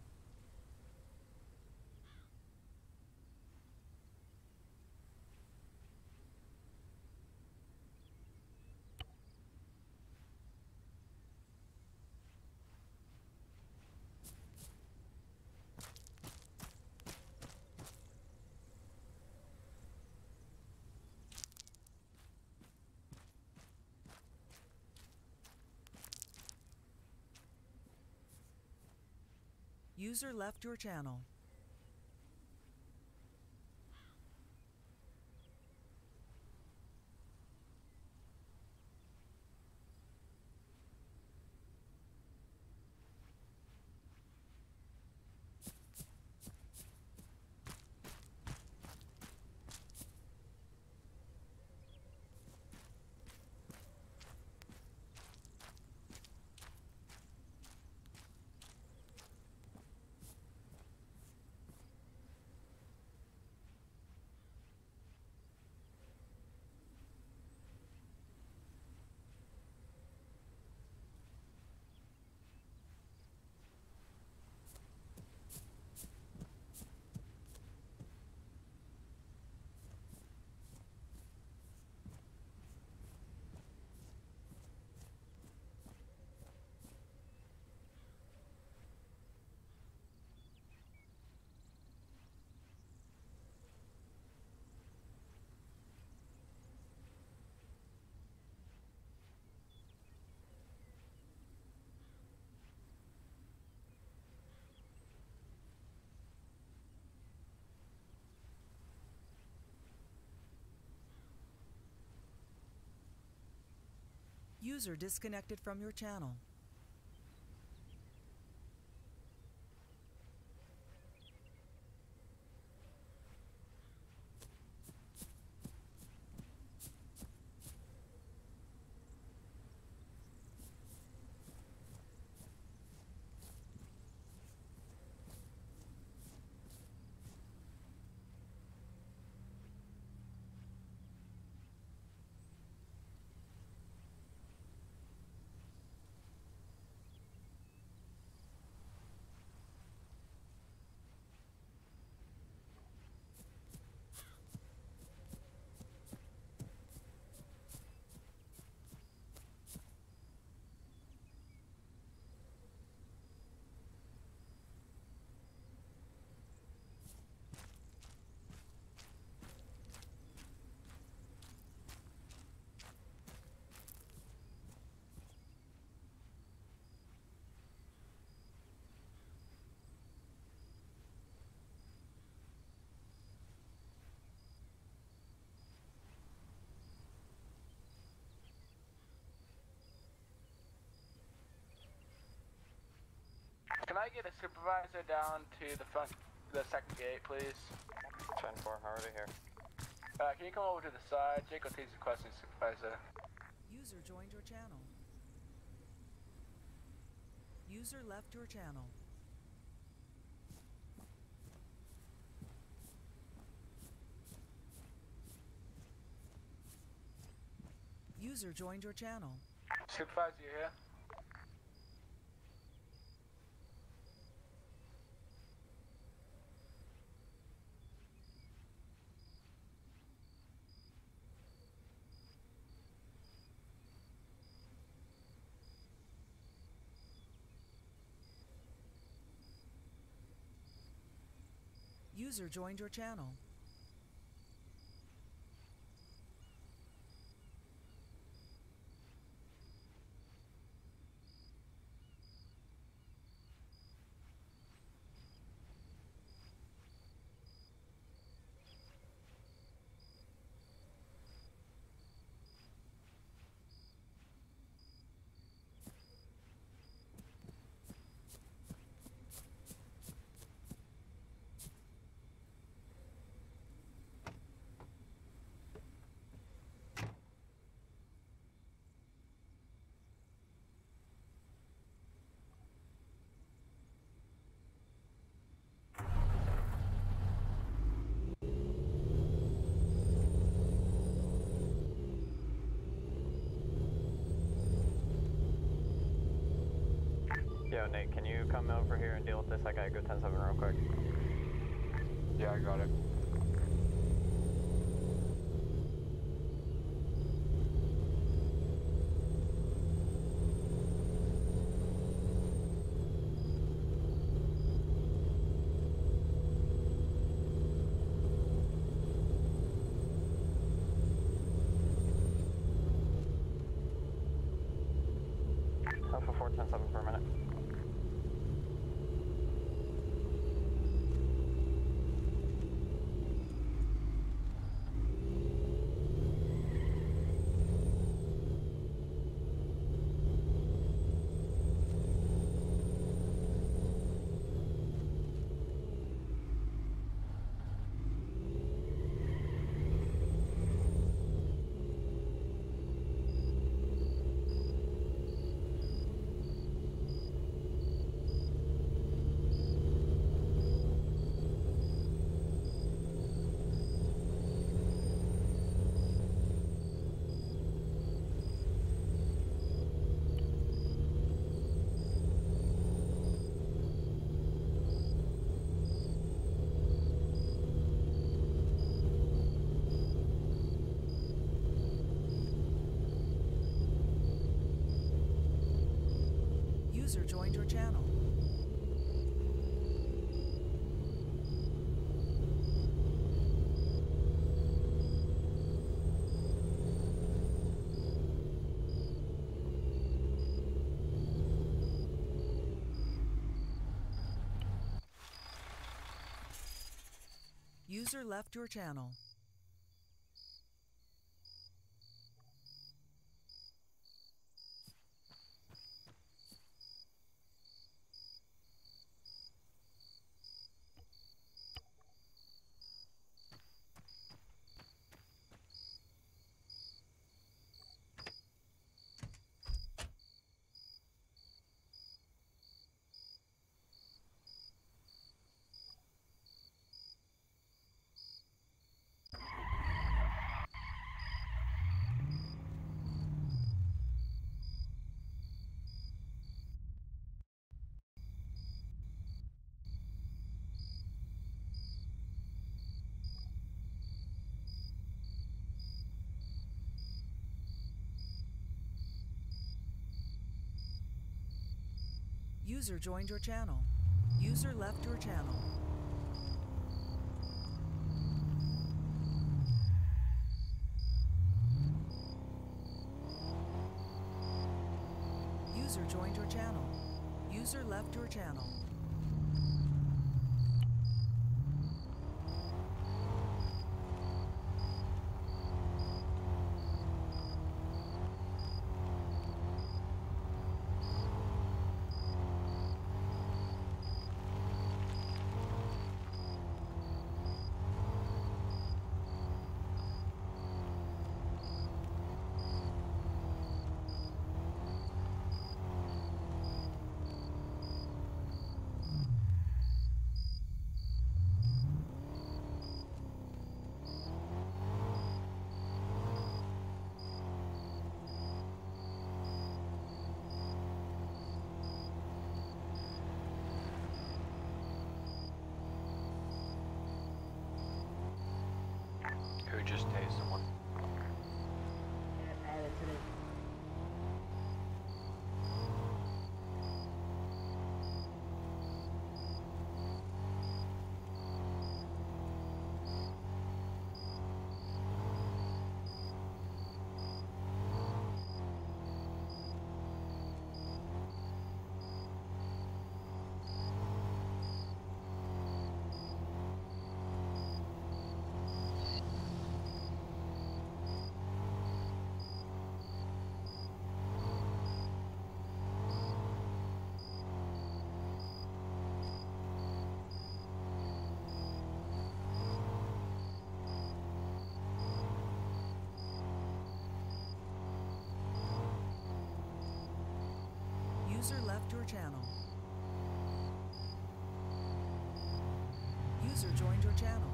User left your channel. User disconnected from your channel. Can I get a supervisor down to the second gate, please? 10-4, already here. Can you come over to the side? Jake will take the question, supervisor. User joined your channel. User left your channel. User joined your channel. Supervisor, you here? User joined your channel. Yo, Nate, can you come over here and deal with this? I gotta go 10-7 real quick. Yeah, I got it. Alpha 4, 10-7 for a minute. User joined your channel. User left your channel. User joined your channel. User left your channel. User joined your channel. User left your channel. Who just tased someone? User left your channel. User joined your channel.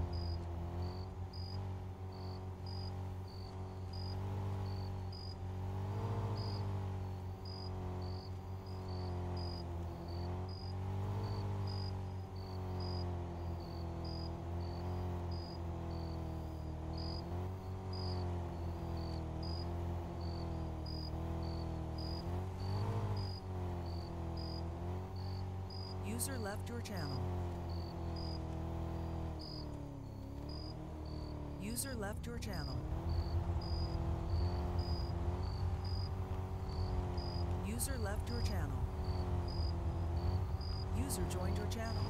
User left your channel. User left your channel. User left your channel. User joined your channel.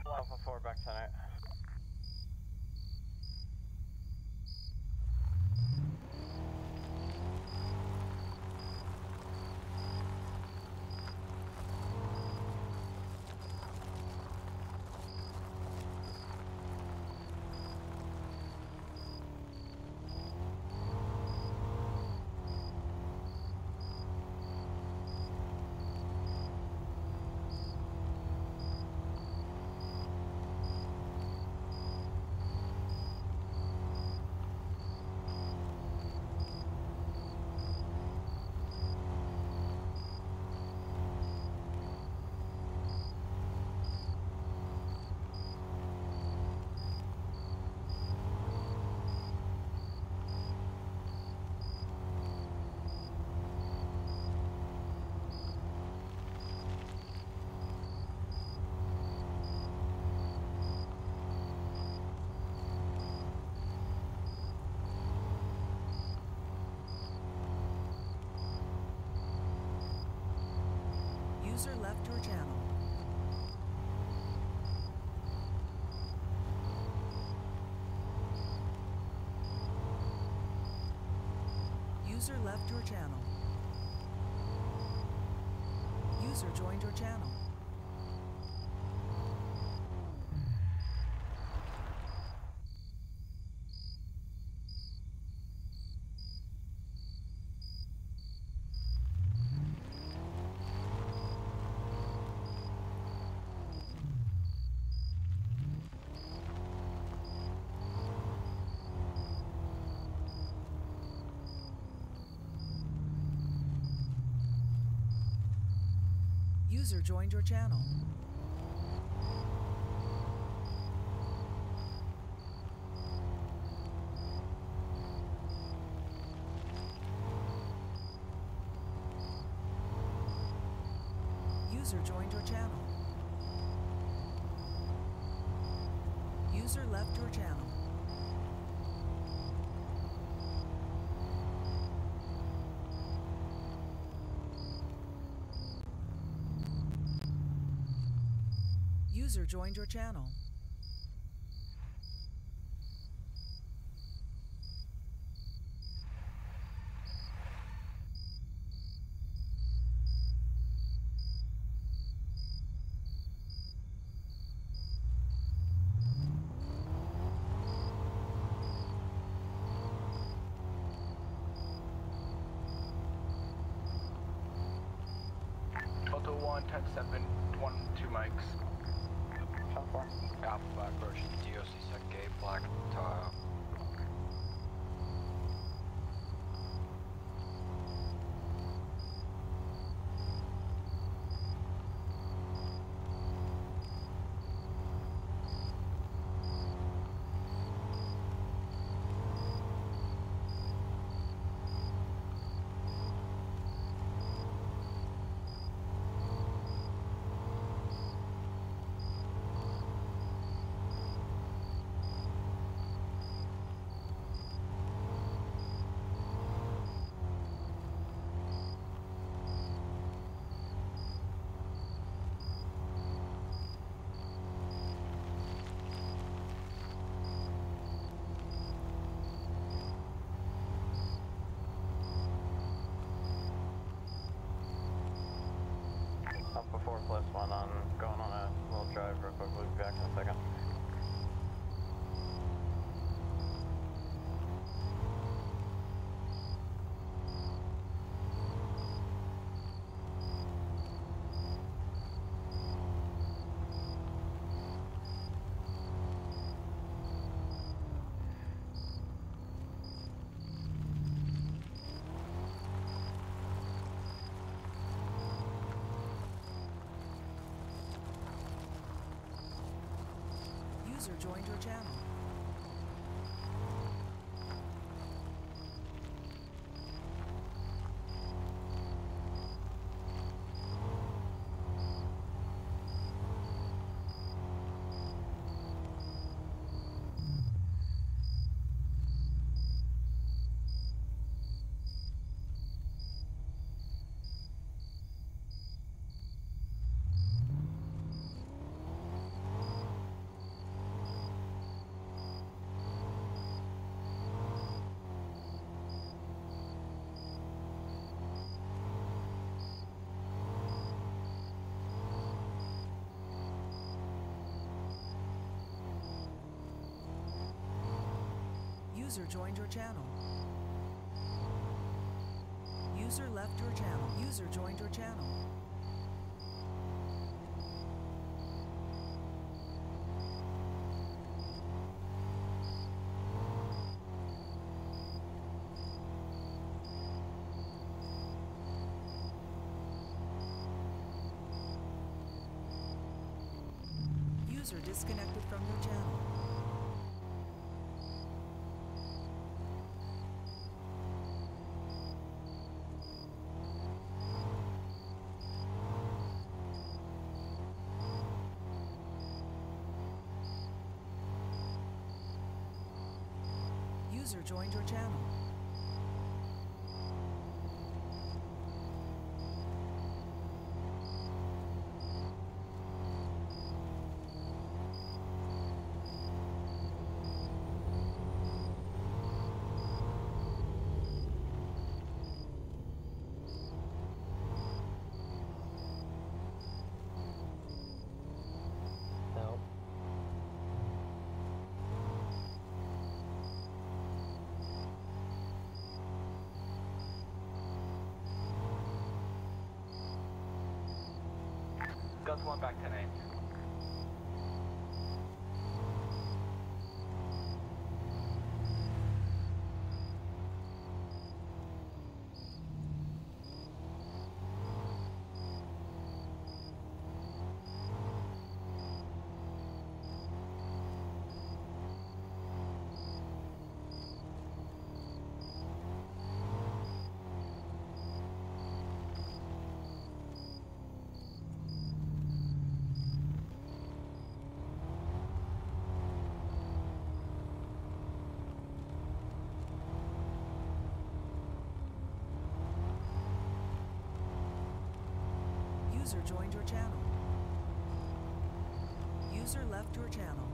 Alpha 4 back tonight. User left your channel. User left your channel. User joined your channel. User joined your channel. User joined your channel. User left your channel. User joined your channel. Delta 1, 10-7, 1-2 mics. Shot 4. Alpha Black approaching DOC second gate, black tile. Alpha 4+1 on going on a little drive real quick. We'll be back in a second. User joined your channel. User joined your channel. User left your channel. User joined your channel. User disconnected from your channel. User joined your channel. No. Delta 1 back 10-8. User joined your channel. User left your channel.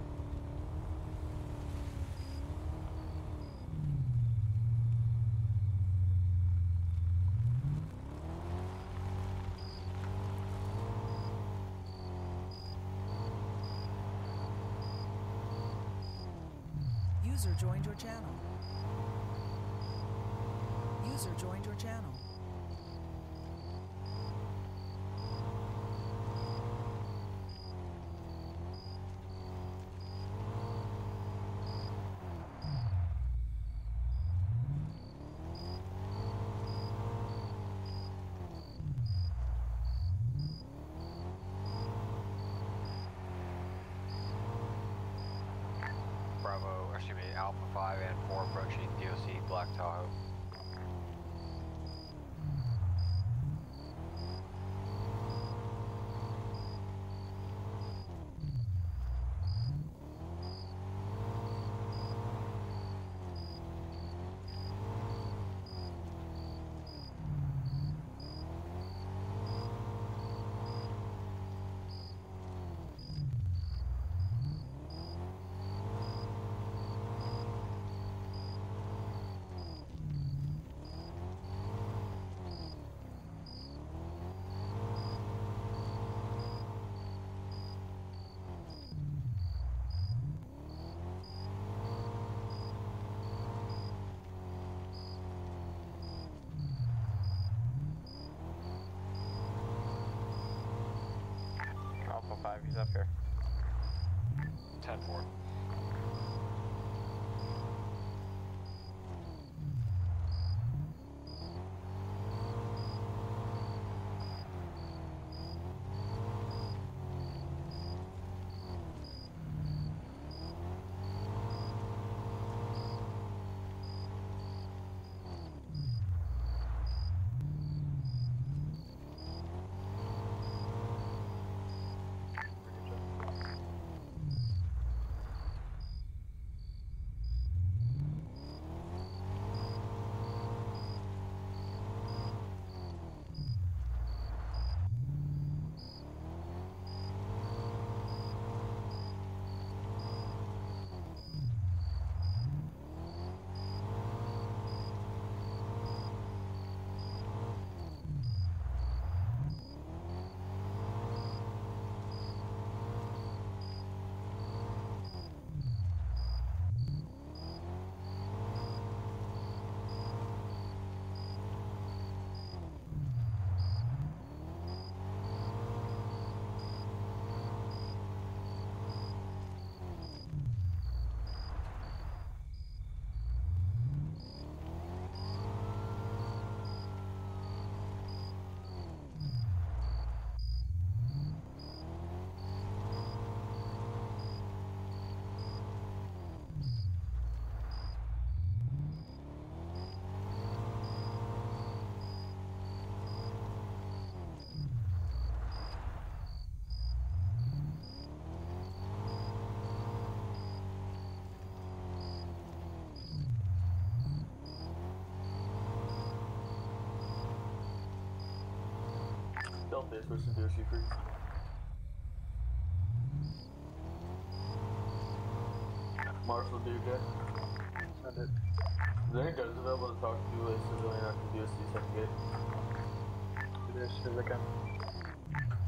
User joined your channel. User joined your channel. Bravo, excuse me, Alpha 5 and 4 approaching DOC Black Tahoe. Alpha 5, he's up here. 10-4. Delta is pushing DOC free. Marshall, do you get? Send it. Is there any guys available to talk to a civilian after DOC second gate? Do this as soon as I can.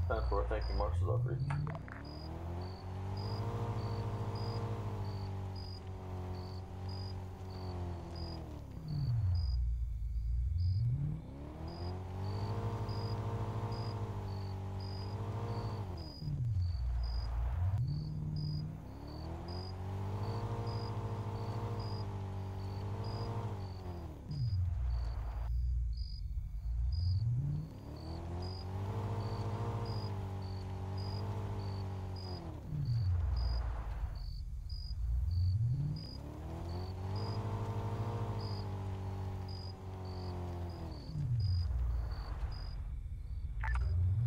10-4, thank you. Marshall's off free.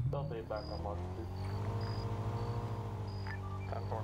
Delta 8 back on Marshall, please. 10-4.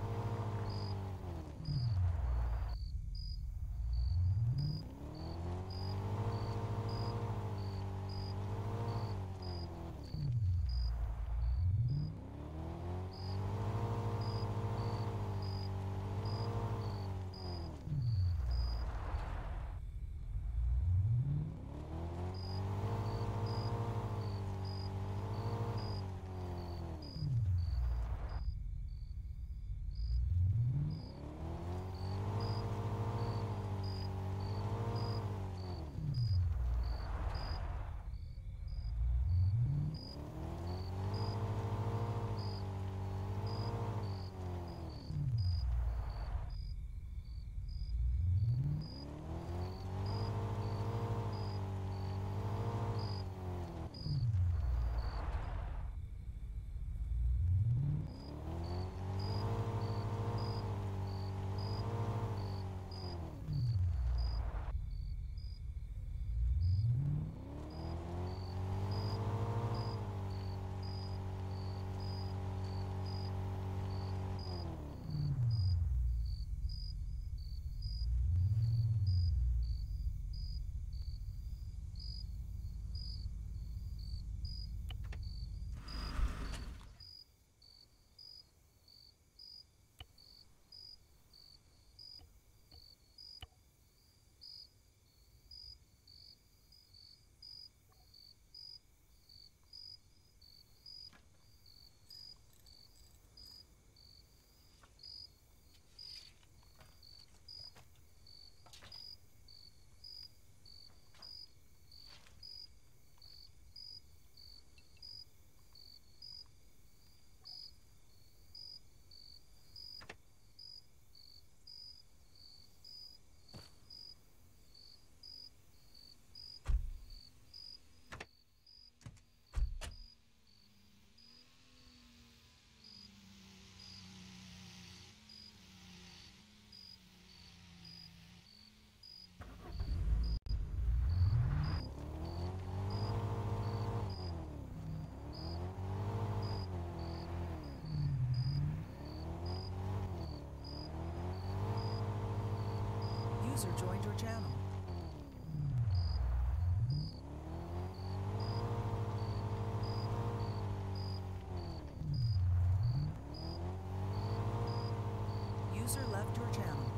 User joined your channel. User left your channel.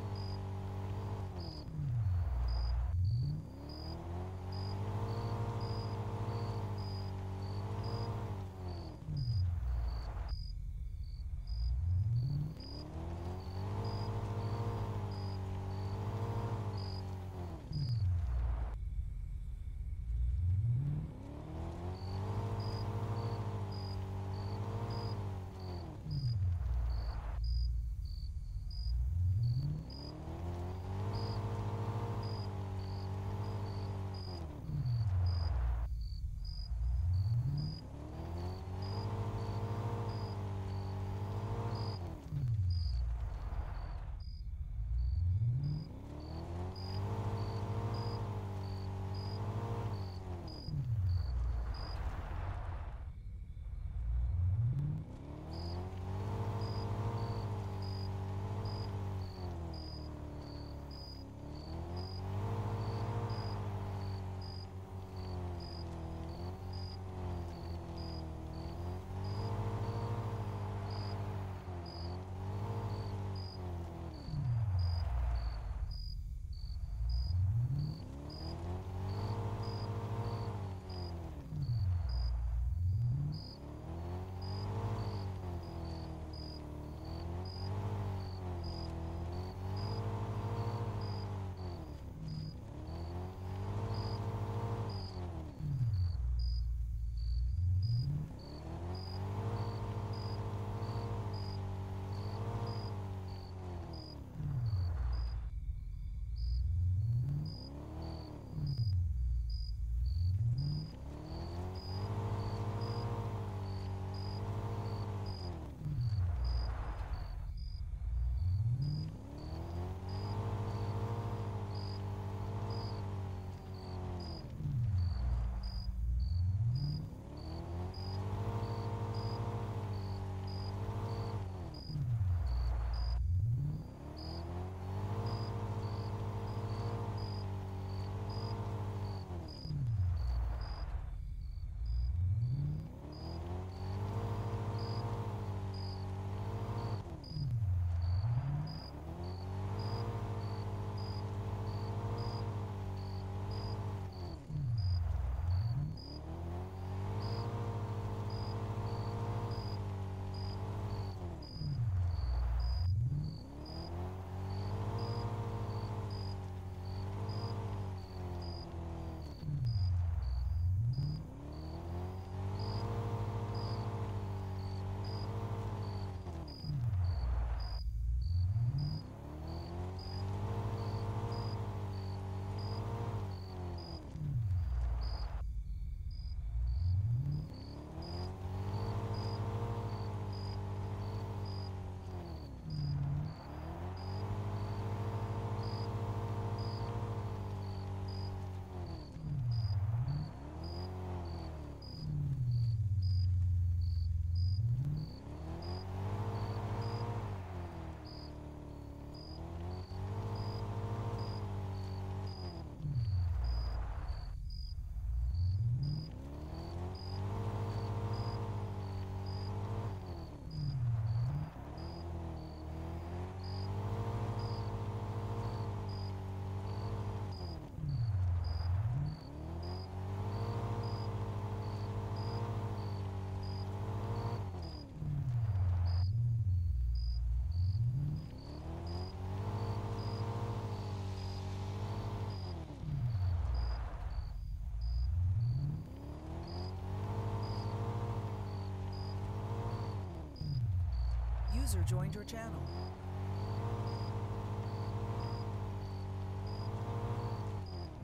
User joined your channel.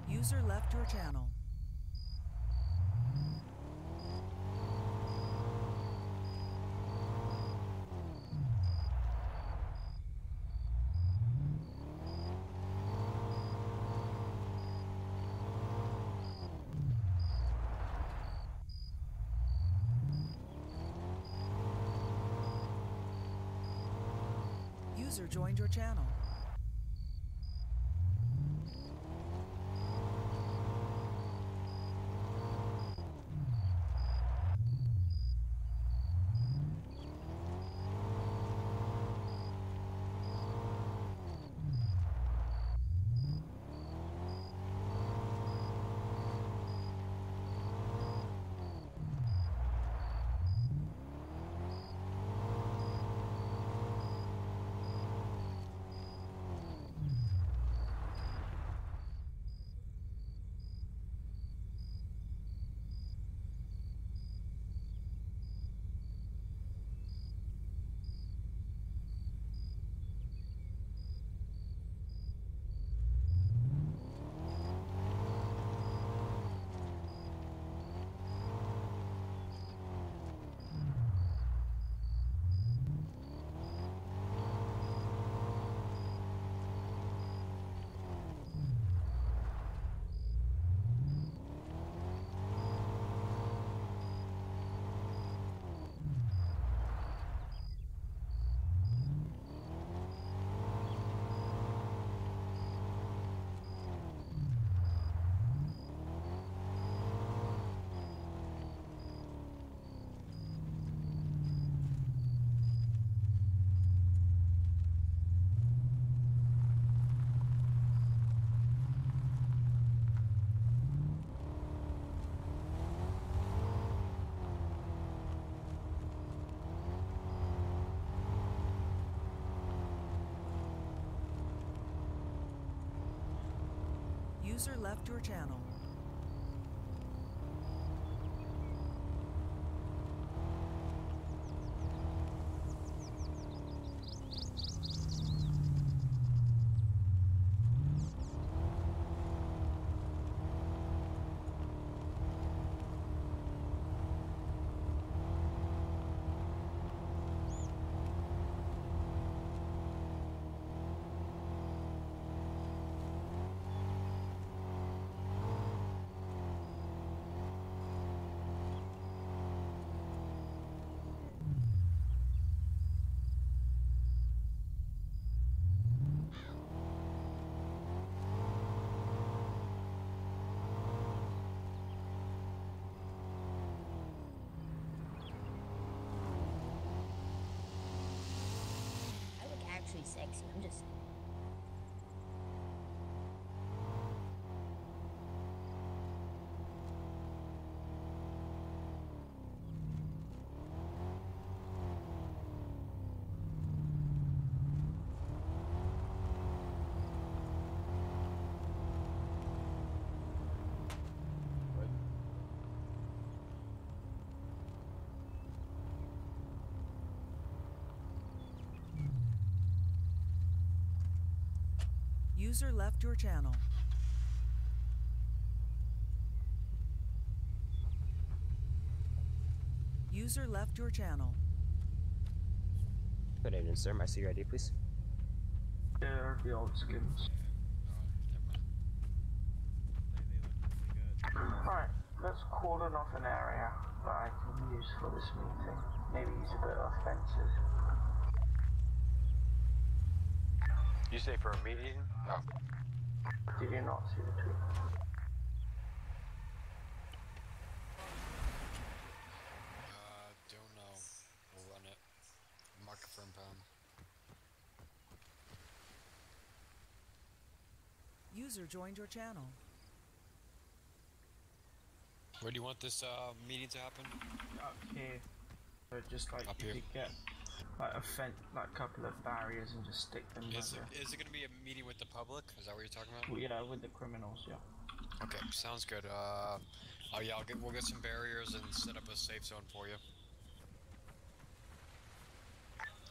User left your channel. User joined your channel. User left your channel. Actually sexy, I'm just saying. User left your channel. User left your channel. Good evening, sir. May I see your ID, please? They're the old skins. Right, let's cordon off an area that I can use for this meeting. Maybe use a bit of fences. You say for a meeting? No. Did you not see the tweet? Don't know. We'll run it. Mark it for impound. User joined your channel. Where do you want this meeting to happen? Up here. So just like up you here. could get like a fence, like a couple of barriers and just stick them Is there. it going to be a meeting with the public? Is that what you're talking about? Well, yeah, with the criminals, yeah. Okay, sounds good. Oh yeah, we'll get some barriers and set up a safe zone for you.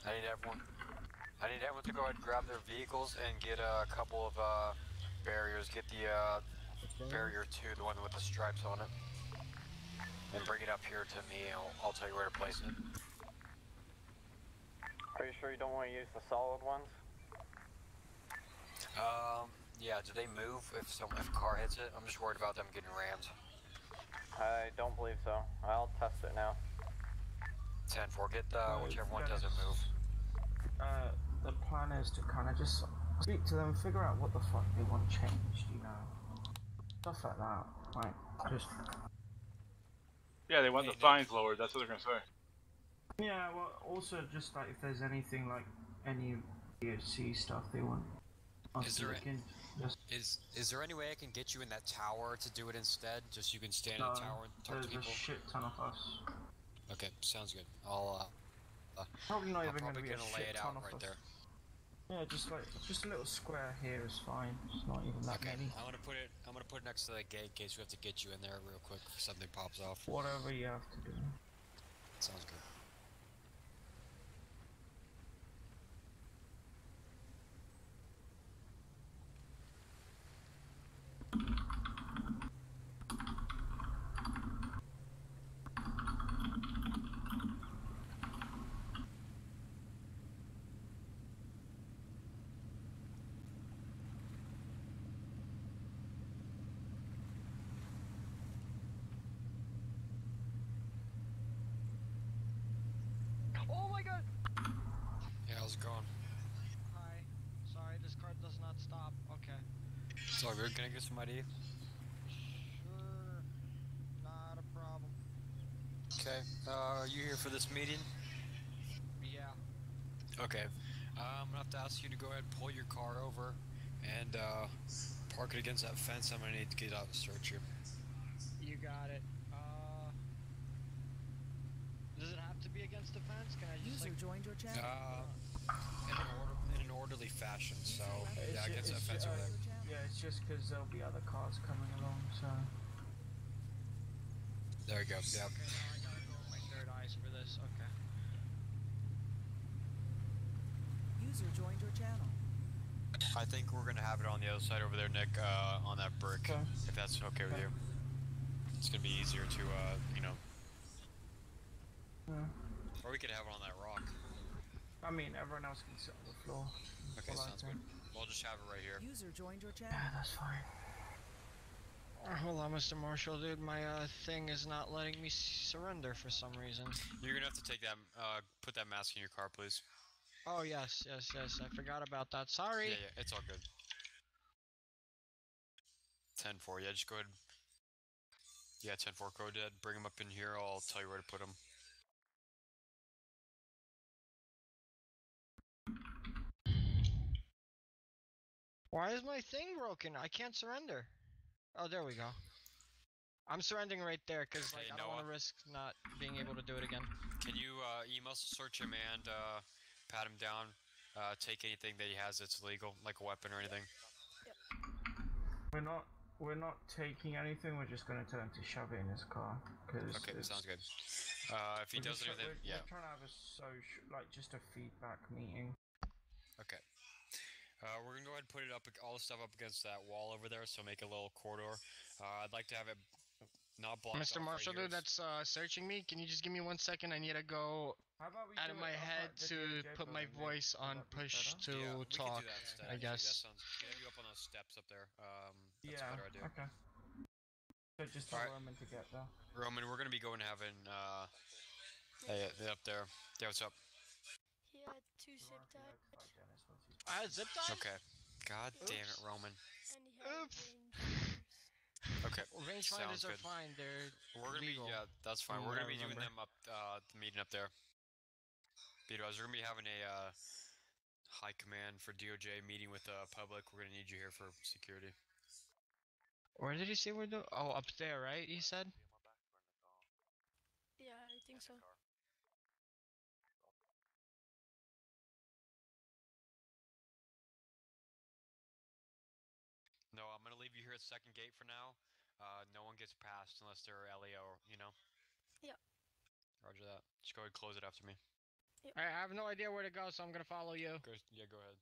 I need everyone to go ahead and grab their vehicles and get a couple of barriers. Get the barrier 2, the one with the stripes on it, and bring it up here to me. I'll tell you where to place it. Are you sure you don't want to use the solid ones? Yeah, do they move if a car hits it? I'm just worried about them getting rammed. I don't believe so. I'll test it now. 10-4, get whichever one doesn't move. The plan is to kind of just speak to them, figure out what the fuck they want changed, you know. Stuff like that. Like, just... Yeah, they want the fines lowered, that's what they're gonna say. Yeah, well, also just like if there's anything like any DHC stuff they want us to look in. Is there any way I can get you in that tower to do it instead? Just you can stand in the tower and talk to people? There's a shit ton of us. Okay, sounds good. I'll probably not even probably gonna be a lay shit it ton out of right us. there. Yeah, just a little square here is fine. It's not even that many. I'm gonna put it next to the gate in case we have to get you in there real quick if something pops off. Whatever you have to do. Sounds good. Oh my god! Yeah, how's it going? Hi. Sorry, this car does not stop. Okay. So we're gonna get some ID? Sure. Not a problem. Okay. Are you here for this meeting? Yeah. Okay. I'm gonna have to ask you to go ahead and pull your car over and park it against that fence. I'm gonna need to get out and search you. You got it. Does it have to be against the fence? Can I just User joined your channel. In an orderly fashion. So yeah, against that fence over there. Yeah, it's just because there'll be other cars coming along, so. There we go. Yep. Okay, now I gotta go with my third eyes for this. Okay. User joined your channel. I think we're gonna have it on the other side over there, Nick, on that brick, Okay. if that's okay with you. It's gonna be easier to, you know. Yeah. Or we could have it on that rock. I mean, everyone else can sit on the floor. Okay, sounds good. We'll just have it right here. User joined your channel. Yeah, that's fine. Hold on, Mr. Marshall, dude. My thing is not letting me surrender for some reason. You're gonna have to take that, put that mask in your car, please. Oh, yes. I forgot about that. Sorry. Yeah, it's all good. 10-4, yeah, just go ahead. Yeah, 10-4, go ahead. Bring him up in here. I'll tell you where to put him. Why is my thing broken? I can't surrender. Oh, there we go. I'm surrendering right there because like, I don't want to risk not being able to do it again. Can you email search him and pat him down? Take anything that he has that's illegal, like a weapon or anything. We're not taking anything. We're just gonna tell him to shove it in his car. Okay, sounds good. If he does anything, yeah. We're trying to have a social, like just a feedback meeting. Okay. We're gonna go ahead and put it up, all the stuff up against that wall over there, so make a little corridor. I'd like to have it not blocked. Mr. Marshall, dude, that's searching me. Can you just give me 1 second? I need to go out of my head to put my voice on push to talk. I guess. That sounds. Get you up on those steps up there. That's a better idea. Okay. So just tell Roman to get there. Roman, we're gonna be going to having up there. Yeah, what's up? He had 2 zip ties. I had zip ties? Okay. God damn it, Roman. And he had Okay. Rangefinders are fine. They're legal. Yeah, that's fine. We're gonna be doing them up the meeting up there. Because we're gonna be having a high command for DOJ meeting with the public. We're gonna need you here for security. Where did you say we're doing? Oh, up there, right? You said. Yeah, I think so. No, I'm gonna leave you here at second gate for now. No one gets past unless they're LEO, you know? Yeah. Roger that. Just go ahead and close it after me. Yep. I have no idea where to go, so I'm gonna follow you. Yeah, go ahead.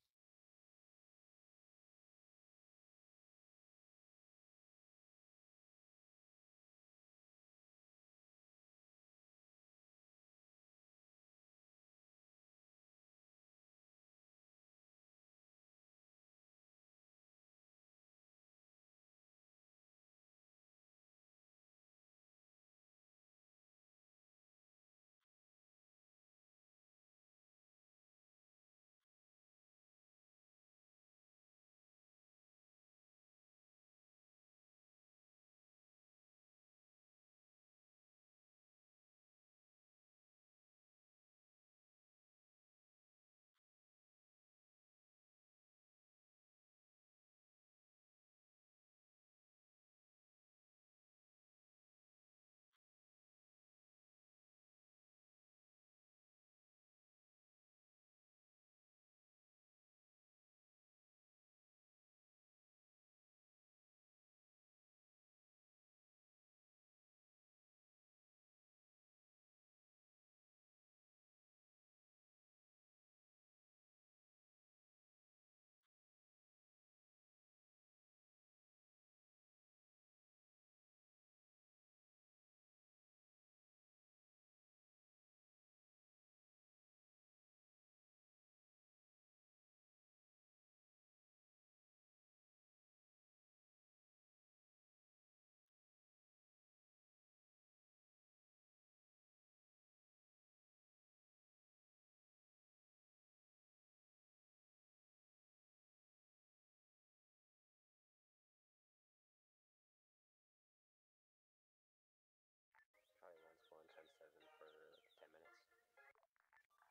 Charlie 1's going 10-7 for 10 minutes.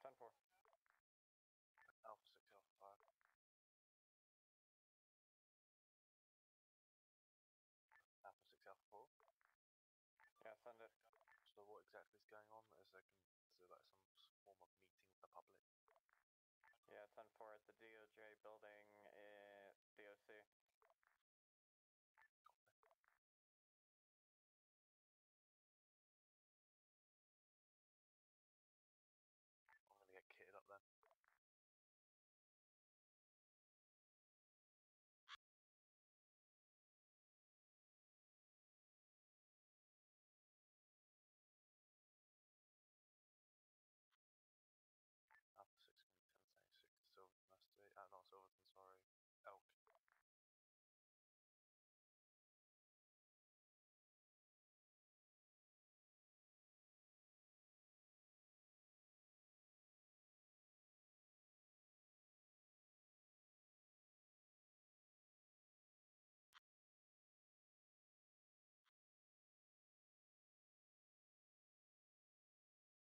10-4. Alpha 6, Alpha 5. Alpha 6, Alpha 4. Yeah, send it. So what exactly is going on? Is there like some form of meeting with the public? Yeah, 10-4 at the DOJ building in DOC.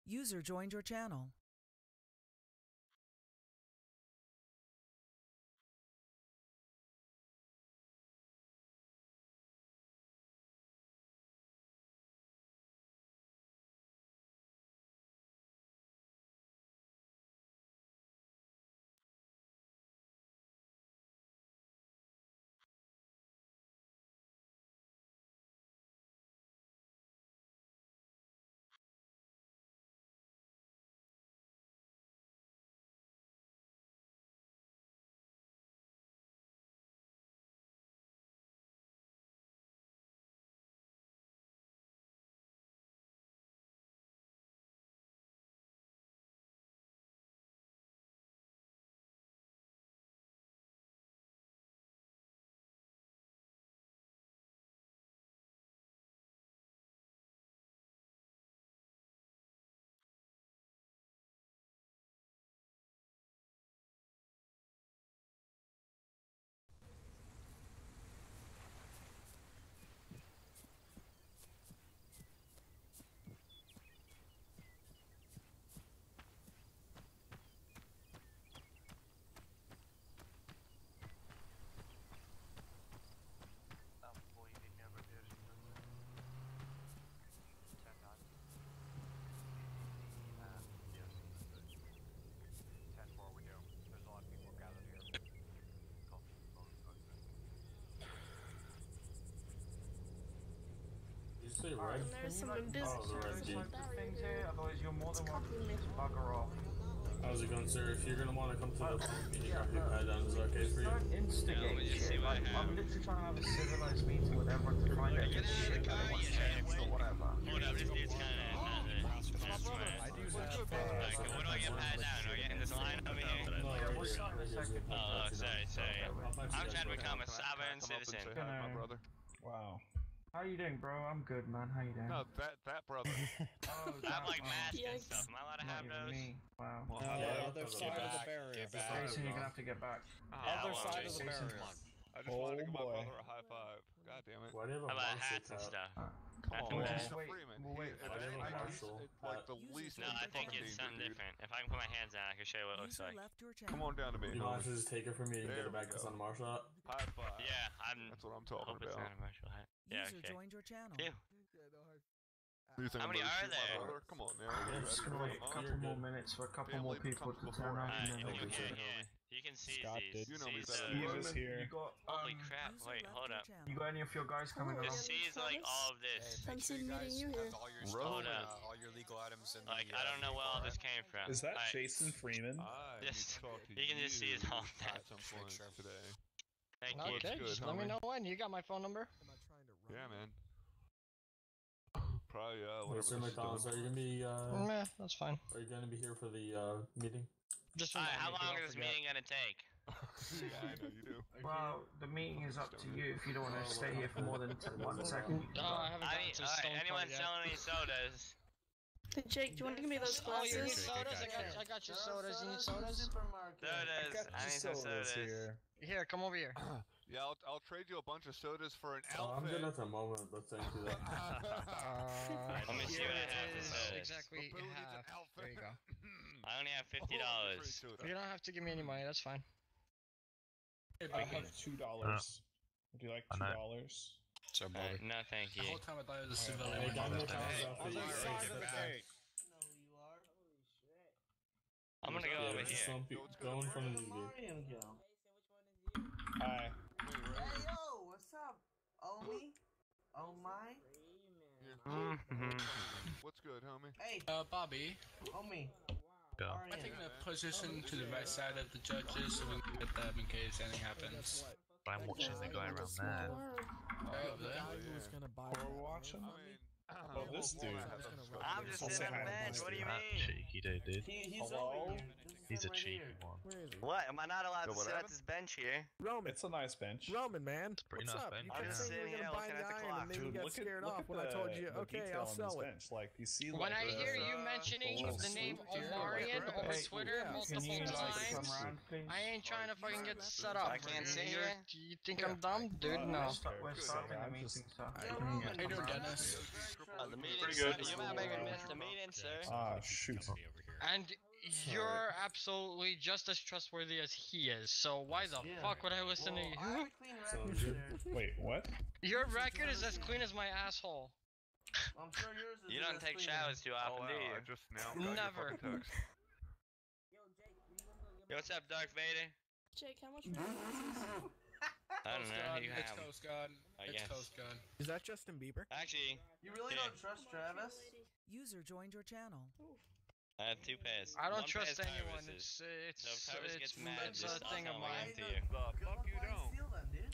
User joined your channel. Did you say red? There's some business things here, otherwise you're more than welcome to just bugger off. How's it going, sir? If you're gonna want to come to the meeting, I'll be pad down. Is that okay for you? Don't instigate shit. Like, I'm literally trying to have a civilized meeting with everyone to find out if shit that they want to say or whatever. Hold up, this dude's kind of what do I get pat down? Are we getting this line over here? Yeah, we'll start in a second. Oh, sorry. I'm trying to become a sovereign citizen. Wow. How you doing, bro? I'm good, man. How you doing? No, that brother. Oh, I have like masks and stuff. Am I allowed to have those? Me. Wow. Other side of the barrier. Jason, you're gonna have to get back. Other side of the barrier. I just wanted to give my brother a high five. God damn it. Why do you have a How about monster hats and cut? stuff? Come on, We'll man. just wait. We'll wait. Why do you have a marshal? It's like the least. No, I think it's something different. If I can put my hands down, I can show you what it looks User like. left your channel. Come on down to me. You want to just take it from me and There get it back we to go. Sun Marshal? High five. Yeah, That's what I'm talking hope it's not about. a martial hat. Yeah, User okay. joined your channel. Ew. You think How I'm many gonna are shoot my there? brother? Come on now. I'm just gonna wait a couple more minutes for a couple more people to turn around and then Alright, we'll here, do it. here. You can seize Scott these. did. You know me Seize better. the- Steve is here. You got, Holy crap, wait, hold up. you got any of your guys coming along? Just seize like all of this. Fancy meeting you here. All your Hold stuff, up. all your legal items and Like, I don't know where all this came from. Is that Alright, Jason Freeman? Just, you can just seize all of that. At some point today. Thank you. Okay, good, just let me homie. know when. You got my phone number? Yeah, man. Probably Wait, whatever. Sir this is McDonald's, done. are you gonna be Meh, that's fine. are you gonna be here for the meeting? Just Alright, remind how me, long don't is this forget. meeting gonna take? Yeah, I know you do. Well, the meeting is up to you if you don't want to stay here for more than 1 second. Oh, I haven't gotten to the stone Alright, anyone part yet. selling any sodas? Hey, Jake, do you want to give me those Oh, you need glasses? sodas? I got your sodas. You need sodas? Sodas. I need some sodas. Here, come over here. Yeah, I'll trade you a bunch of sodas for an Oh, I'm outfit. good at the moment, but thank you. That. Let me see what I have for It is sodas. exactly half. There you go. I only have $50. You don't have to give me any money. That's fine. I have $2. Would you like $2? So, Bobby. No, thank you. time I thought it was a Hey, civilian. got me a $1,000 Other side of the barrier. I'm gonna go over here. Go in front of you, dude. Hi. Hey yo, what's up? Omi? Oh my? What's good, homie? Hey, Bobby, Omi. am I taking a position to the right side of the judges so we can get them in case anything happens? I'm watching the guy around there. Right over there. We're watching? Oh, this dude. I'm just sitting on the bench. What do you mean? Cheeky dude, dude. He's over here. He's a cheeky one. What? Am I not allowed to sit at this bench here? Roman. It's a nice bench. Roman, man. Pretty What's nice up? bench. You I'm kept just saying you were sitting gonna here buy looking at the 9 clock. and then you got look scared at off when I told you, the okay, detail I'll on sell this it. bench. Like, you see, When like, I hear the- you mentioning little the name swoop here, Omarion like, over hey, Twitter Can multiple you like come times, around, please? I ain't trying to fucking get set up. I can't sit You're- here? You think I'm dumb? Dude, no. We're starting the meeting, so. How you doing, Dennis? The meeting, Pretty sir. good. You might have missed the meeting, sir. Ah, shoot. And you're absolutely just as trustworthy as he is, so why the fuck would I listen to you? Wait, what? Your record is as clean as my asshole. I'm sure yours is. You don't take showers too often, do you? I just now got Never. your fucking text. Yo, what's up, Darth Vader? Jake, how much money is this? I don't know. You It's have. Coast Guard. I It's guess. Coast Guard. Is that Justin Bieber? Actually, You really yeah. don't trust Travis? User joined your channel. I have 2 pairs. I don't One trust pair's anyone. Tyrus's. It's So if Tyrus gets mad, it's just a thing of I'll mine. to you. The fuck you don't. Steal them, dude.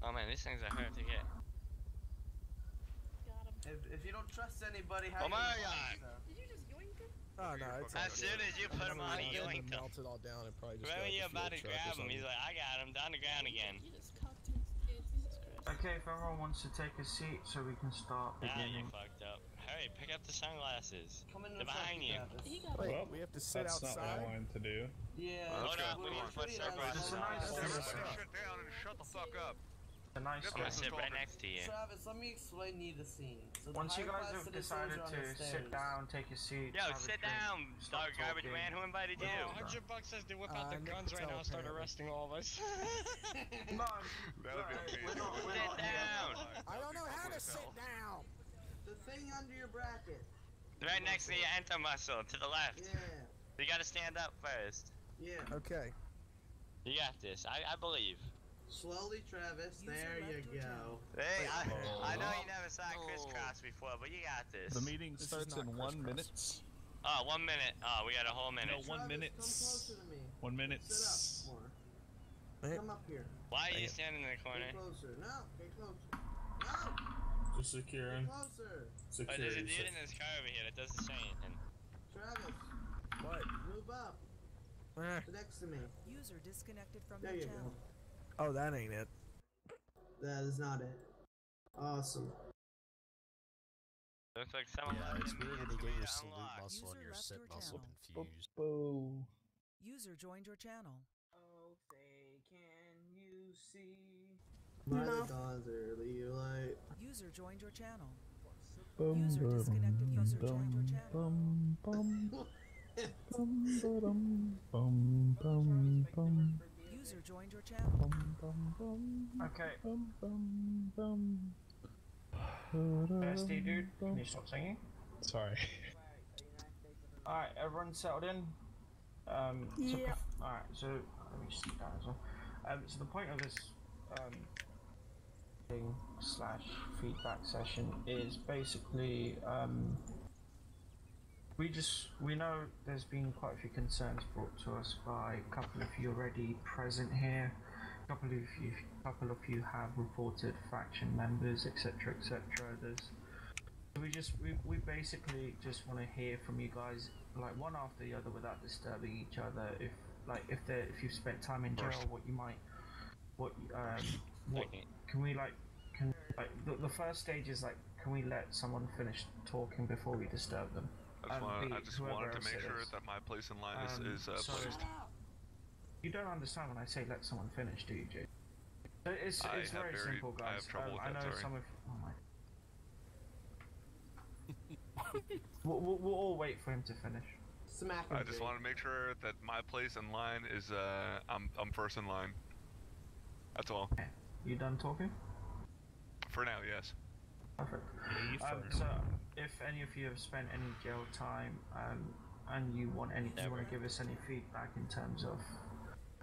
Oh man, these things are hard to get. Got him. If you don't trust anybody, how Oh you my gonna God. find stuff? Did you just yoink him? Oh no, it's As soon as you put him on, he yoinked him. melt it all down and probably just Right got, when like, you're a about to field truck or grab him, he's something. like, I got him, down the ground again. You just cocked his kids. Jesus Christ. Okay, if everyone wants to take a seat so we can start Now you beginning. fucked up. Hurry, pick up the sunglasses. Come in They're behind you. He got Wait, Well, we have to sit That's not what I outside? wanted to do. Yeah. Hold up, we need to put sunglasses It's a on. nice Everybody shut down and shut the fuck up. A nice I'm gonna sit right next to you. Travis, let me explain you the scene. So the Once you guys high-class have citizens decided are on to the sit stairs. down, take a seat. Yo, have a sit drink, down, stop dog garbage talking. man. Who invited you? $100 says they whip out the Nick guns right Patel, now and start apparently. arresting all of us. No, That would be amazing. we're not Sit down. I don't know how to sit down. The thing under your bracket. Right next to your enter muscle, to the left. Yeah. You gotta stand up first. Yeah. Okay. You got this. I believe. Slowly, Travis. There you go. Hey, I know you never saw it crisscross before, but you got this. The meeting This is starts not in 1 crisscross. minute. Oh, 1 minute. Oh, we got a whole minute. No, 1 minute. Come closer to me. 1 minute. Sit up more. Hey. Come up here. Why are you standing in the corner? Get closer. No, get closer. No. Just securing. Get closer. Oh, there's a dude in this car over here that doesn't say anything. Travis, What? move up. Sit next to me. User disconnected from There your you channel. go. Oh, that ain't it. That is not it. Awesome. Looks like someone Yeah, left it's in weird the when you get your to salute unlock. muscle and User your left sit your muscle channel. confused. Boo. User joined your channel. Oh, say, can you see? My dawn's early light. User joined your channel. Bum, User disconnected. User joined your channel. bum, bum, bum, ba-dum, bum, bum, bum, User joined your channel. bum, bum, bum, Okay. bum, bum, bum. SD dude, can you stop singing? Sorry. Alright, everyone settled in? Yeah. Alright, so let me just sit down as well. So the point of this thing / feedback session is basically we know there's been quite a few concerns brought to us by a couple of you already present here. A couple of you have reported faction members, etc., etc. We basically just want to hear from you guys, like one after the other, without disturbing each other. If you've spent time in jail, the first stage is like, can we let someone finish talking before we disturb them? I just wanted to make sure that my place in line is placed. You don't understand when I say let someone finish, do you, Jay? It's very simple, guys. I have trouble with I that, know sorry. some of. Oh my. we'll all wait for him to finish. Smack I just want to make sure that my place in line is I'm first in line. That's all. Okay. You done talking? For now, yes. Perfect. So, if any of you have spent any jail time, and you want to give us any feedback in terms of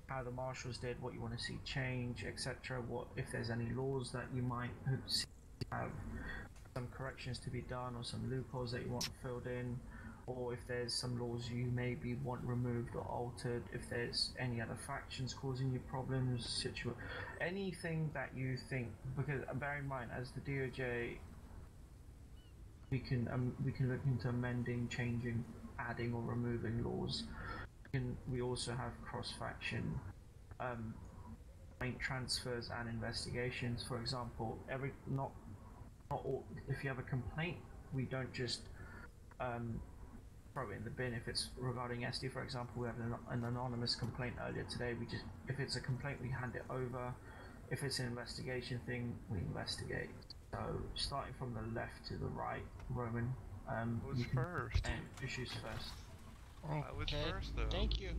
how the marshals did, what you want to see change, etc. What if there's any laws that you might have some corrections to be done, or some loopholes that you want filled in, or if there's some laws you maybe want removed or altered, if there's any other factions causing you problems, anything that you think, because bear in mind, as the DOJ, we can look into amending, changing, adding or removing laws. We also have cross-faction transfers and investigations. For example, not all, if you have a complaint, we don't just throw it in the bin. If it's regarding SD, for example, we had an anonymous complaint earlier today. If it's a complaint, we hand it over. If it's an investigation thing, we investigate. So, starting from the left to the right, Roman. Who's first? And issues first. I was first, though. Thank you.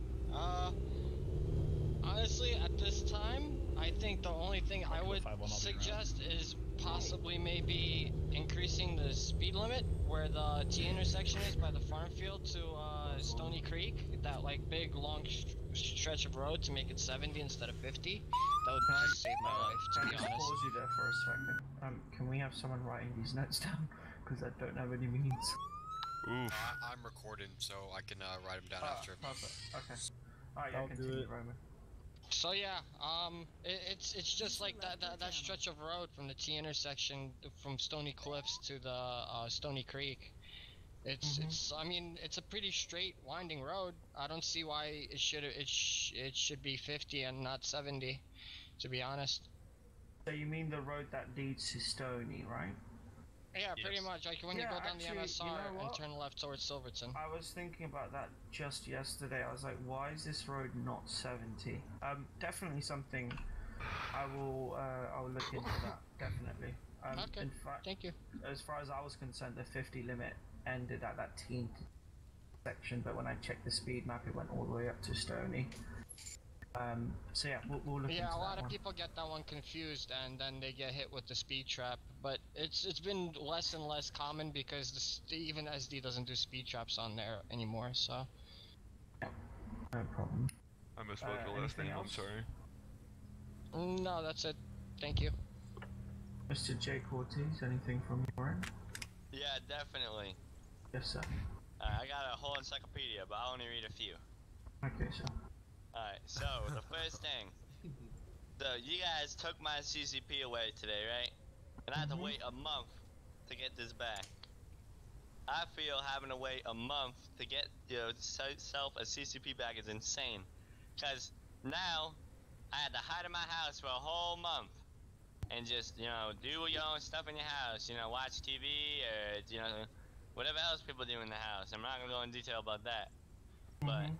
Honestly, at this time, I think the only thing I would suggest is possibly maybe increasing the speed limit where the T intersection is by the farm field to Stony Creek. That like big long stretch of road to make it 70 instead of 50. That would just save my life, to be Can I honest. pause you there for a second? Can we have someone writing these notes down? Because I don't have any means. Oof. I'm recording, so I can write them down after. Perfect. Okay. Alright, yeah, continue, Roman. So yeah, it's just like that stretch of road from the T intersection from Stony Cliffs to the Stony Creek. It's I mean it's a pretty straight winding road. I don't see why it should be 50 and not 70, to be honest. So you mean the road that leads to Stony, right? Yeah, pretty much. Like when you go down actually, the MSR you know and what? turn left towards Silverton. I was thinking about that just yesterday. I was like, why is this road not 70? Definitely something I will look into that, definitely. Okay, in fact, thank you. As far as I was concerned, the 50 limit ended at that teen section, but when I checked the speed map, it went all the way up to Stony. So yeah, we'll look into that. Yeah, a lot of one. people get that one confused, and then they get hit with the speed trap. But it's been less and less common because even SD doesn't do speed traps on there anymore. So. No problem. I misspoke the last name. I'm sorry. No, that's it. Thank you. Mr. J. Cortez, anything from your end? Yeah, definitely. Yes, sir. I got a whole encyclopedia, but I'll only read a few. Okay, sir. Alright, so the first thing. So you guys took my CCP away today, right? And I had to wait a month to get this back. I feel having to wait a month to get yourself a CCP back is insane. Because now I had to hide in my house for a whole month and just, do your own stuff in your house, watch TV or, whatever else people do in the house. I'm not going to go in detail about that. But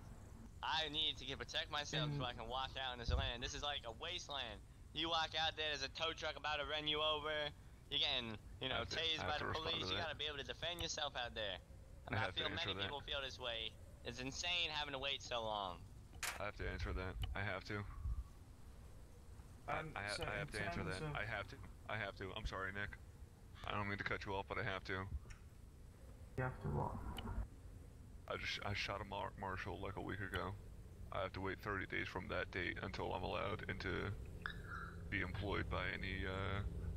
I need to protect myself so I can walk out in this land. This is like a wasteland. You walk out there, there's a tow truck about to run you over. You're getting, tased by the police. You gotta be able to defend yourself out there. And I feel many people feel this way. It's insane having to wait so long. I have to answer that. I have to. I have to answer that. I have to. I'm sorry, Nick. I don't mean to cut you off, but I have to. You have to what? I shot a marshal like a week ago. I have to wait 30 days from that date until I'm allowed and to be employed by any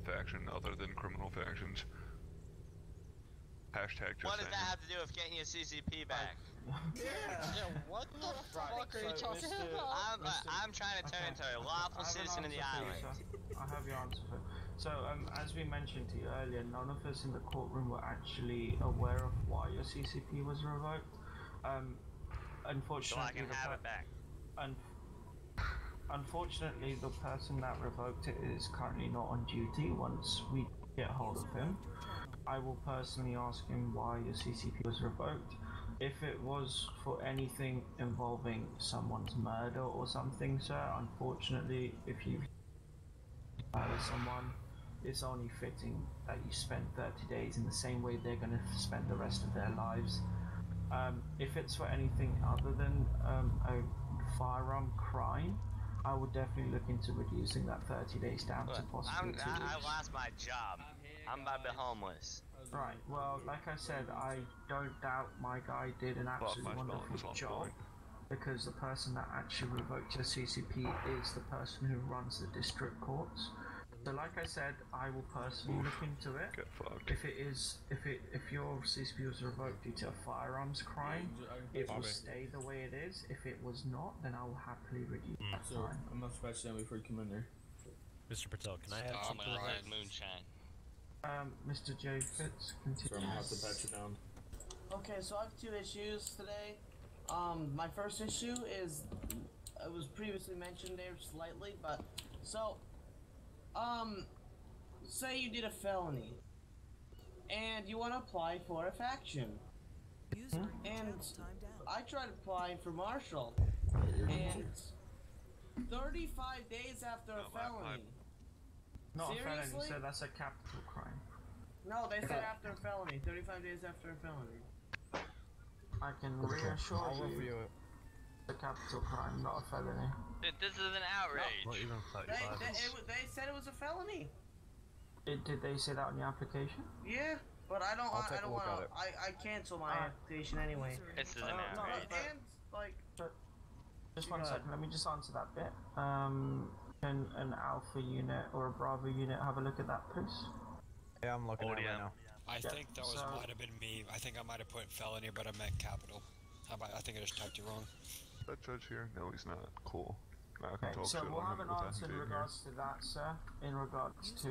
faction other than criminal factions. Hashtag just What does saying. that have to do with getting your CCP back? Yeah, what the fuck are you talking about? I'm trying to turn into a lawful citizen of the island. I have your answer for it. So, as we mentioned to you earlier, none of us in the courtroom were actually aware of why your CCP was revoked. Unfortunately, so I can have it back. Unfortunately, the person that revoked it is currently not on duty. Once we get hold of him, I will personally ask him why your CCP was revoked. If it was for anything involving someone's murder or something, sir, unfortunately, if you murder someone, it's only fitting that you spend 30 days in the same way they're going to spend the rest of their lives. If it's for anything other than a firearm crime, I would definitely look into reducing that 30 days down to possibly 2 weeks. I lost my job. I'm about to be homeless. Right, well, like I said, I don't doubt my guy did an absolutely wonderful job, because the person that actually revoked your CCP is the person who runs the district courts. So like I said, I will personally look into it. If your CCP was revoked due to a firearms crime, it will stay the way it is. If it was not, then I will happily reduce that time. I'm not supposed to before you come in there. Mr. Patel, can I have something? Moonshine. Mr. J. Fitz, continue. So I'm gonna have to pat you down. Okay, so I have 2 issues today. My first issue is, it was previously mentioned there slightly, but, so, say you did a felony, and you want to apply for a faction, and I tried applying for marshal, and 35 days after a felony, Not a felony, Seriously? so that's a capital crime. No, they said after a felony. 35 days after a felony. I can reassure I'll you, review it. it's a capital crime, not a felony. Dude, this is an outrage. Not even 35. They said it was a felony. Did they say that on the application? Yeah, but I don't. I'll take a look at it. I cancel my application anyway. This is an outrage. And like, Just one second, let me just answer that bit. Can an Alpha unit or a Bravo unit have a look at that, please? Yeah, I'm looking at it right now. I think that might have been me. I think I might have put felony, but I meant capital. I think I just typed it wrong. That judge here? No, he's not. Cool. Now I can Okay, talk so shit we'll on have him an without answer him in being regards to that, sir. In regards to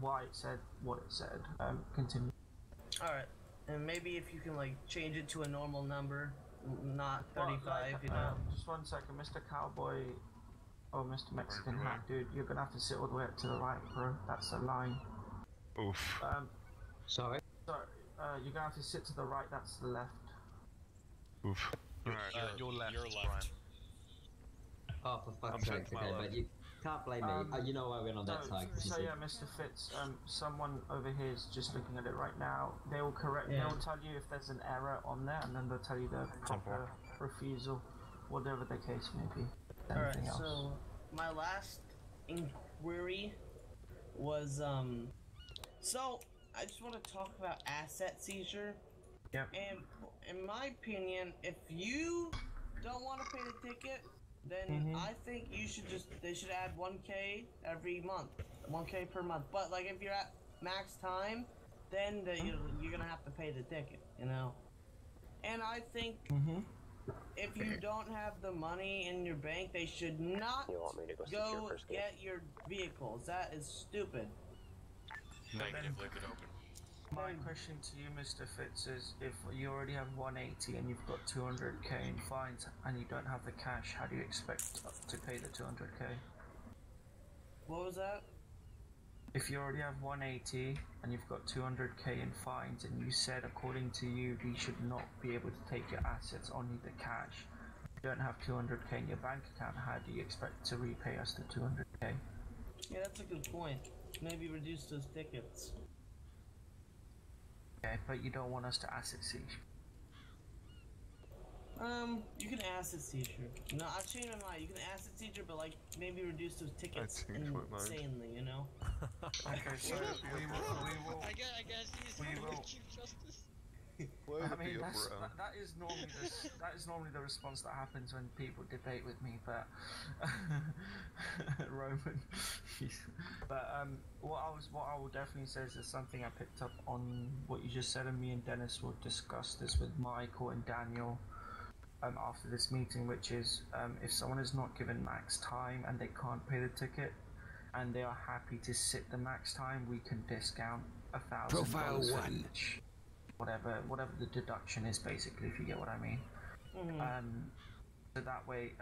why it said what it said. Continue. all right, and maybe if you can like change it to a normal number, not 35. You know. Just one second, Mr. Cowboy. Oh, Mr. Mexican Hat, dude, you're gonna have to sit all the way up to the right, bro. That's the line. Oof. Sorry? Sorry, you're gonna have to sit to the right, that's the left. Oof. Your left. Your left. Oh, for fuck's sake, okay, but you can't blame me. You know I went on that side. So yeah, Mr. Fitz, someone over here is just looking at it right now. They will correct. Yeah. They will tell you if there's an error on there, and then they'll tell you the proper refusal, whatever the case may be. Alright, Anything else? so my last inquiry was so I just want to talk about asset seizure. Yeah. And in my opinion, if you don't want to pay the ticket, then I think they should add 1K every month, 1K per month. But like if you're at max time, then you're gonna have to pay the ticket, you know. And I think if you don't have the money in your bank, they should not go get your vehicles. That is stupid. Negative, lick it open. My question to you, Mr. Fitz, is if you already have 180 and you've got 200k in fines and you don't have the cash, how do you expect to pay the 200k? What was that? If you already have 180 and you've got 200k in fines and you said according to you we should not be able to take your assets, only the cash, you don't have 200k in your bank account, how do you expect to repay us the 200k? Yeah, that's a good point. Maybe reduce those tickets. Okay, but you don't want us to asset siege. You can asset seizure. No, I've changed my mind. You can asset seizure, but like maybe reduce those tickets insanely, you know? Okay, so we will. I guess he's the Chief Justice. I mean, that is normally the response that happens when people debate with me, but Roman. But what I will definitely say is there's something I picked up on what you just said, and me and Dennis will discuss this with Michael and Daniel after this meeting, which is if someone is not given max time and they can't pay the ticket, and they are happy to sit the max time, we can discount $1,000. Profile 1. Whatever the deduction is, basically, if you get what I mean. So that way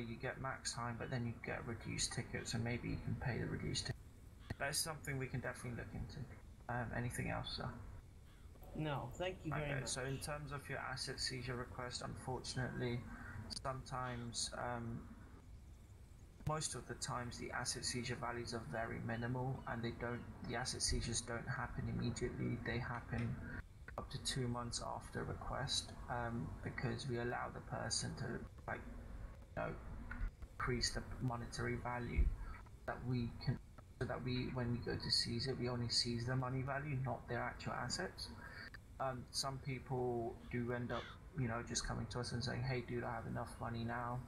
you get max time, but then you get a reduced ticket, so maybe you can pay the reduced ticket. That's something we can definitely look into. Anything else, sir? No, thank you very much. So in terms of your asset seizure request, unfortunately, sometimes, most of the times, the asset seizure values are very minimal, and the asset seizures don't happen immediately. They happen up to 2 months after request, because we allow the person to increase the monetary value that we can, so that when we go to seize it, we only seize the money value, not their actual assets. Some people do end up, just coming to us and saying, "Hey, dude, I have enough money now,"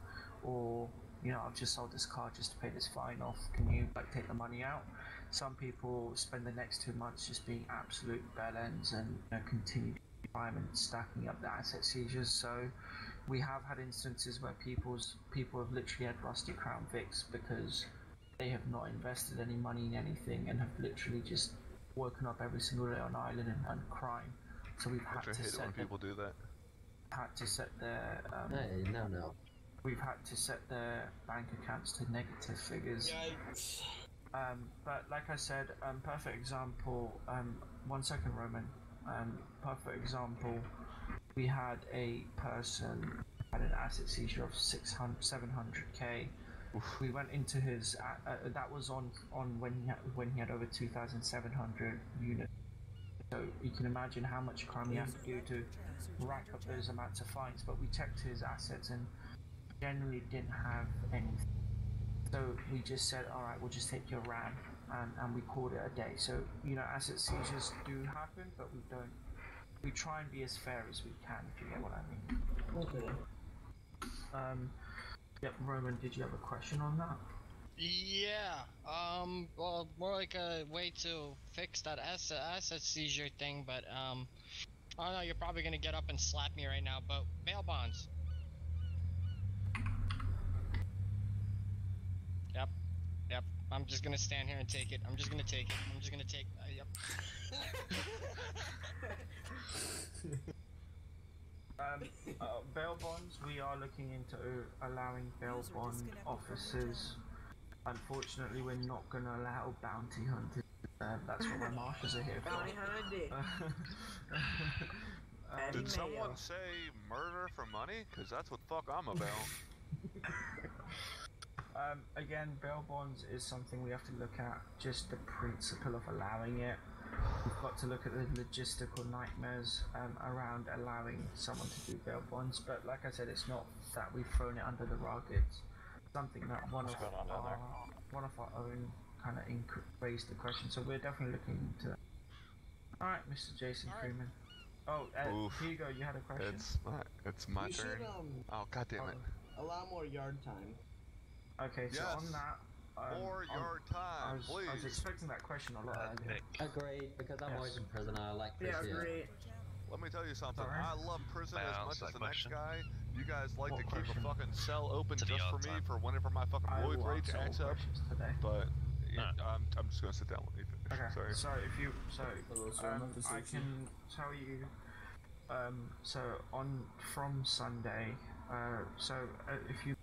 or I've just sold this car just to pay this fine off. Can you take the money out? Some people spend the next 2 months just being absolute bellends and continue crime and stacking up the asset seizures. So we have had instances where people have literally had rusty Crown Vics because they have not invested any money in anything and have literally just woken up every single day on island and crime. So we've had to set when people do that. Had to set their no. We've had to set their bank accounts to negative figures. Yikes. But like I said, perfect example. 1 second, Roman. Perfect example. We had a person had an asset seizure of 700k. we went into his. That was on when he had over 2,700 units. So you can imagine how much crime he had to do to rack up those amounts of fines. But we checked his assets and generally didn't have anything. So we just said, all right, we'll just take your RAM, and we called it a day. So asset seizures do happen, but we don't. We try and be as fair as we can, if you get what I mean. Okay. Yep, Roman, did you have a question on that? Yeah, well, more like a way to fix that asset seizure thing, but, I don't know, you're probably gonna get up and slap me right now, but bail bonds. Yep, I'm just gonna stand here and take it. I'm just gonna take it. Yep. Bail bonds, we are looking into allowing bail bond officers. Unfortunately, we're not going to allow bounty hunters. That's what my marshals are here for. Bounty hunter. Did someone say murder for money? Because that's what the fuck I'm about. Again, bail bonds is something we have to look at, just the principle of allowing it. We've got to look at the logistical nightmares around allowing someone to do bail bonds, but like I said, it's not that we've thrown it under the rug, it's something that one of our own kind of raised the question, so we're definitely looking into it. Alright, Mr. Jason Freeman. Oh, Hugo, you had a question? It's my turn. Oh, god damn it. Allow more yard time. Okay, so on that, more yard time, please. I was expecting that question a lot earlier. Agreed, because I'm always in prison. I like this. Yeah, agreed. Let me tell you something. I love prison as much as the next guy. You guys like to keep a fucking cell open just for me for whenever my fucking roid rage acts up. But I'm just gonna sit down when you finish. Okay. Sorry. I can tell you. From Sunday. If you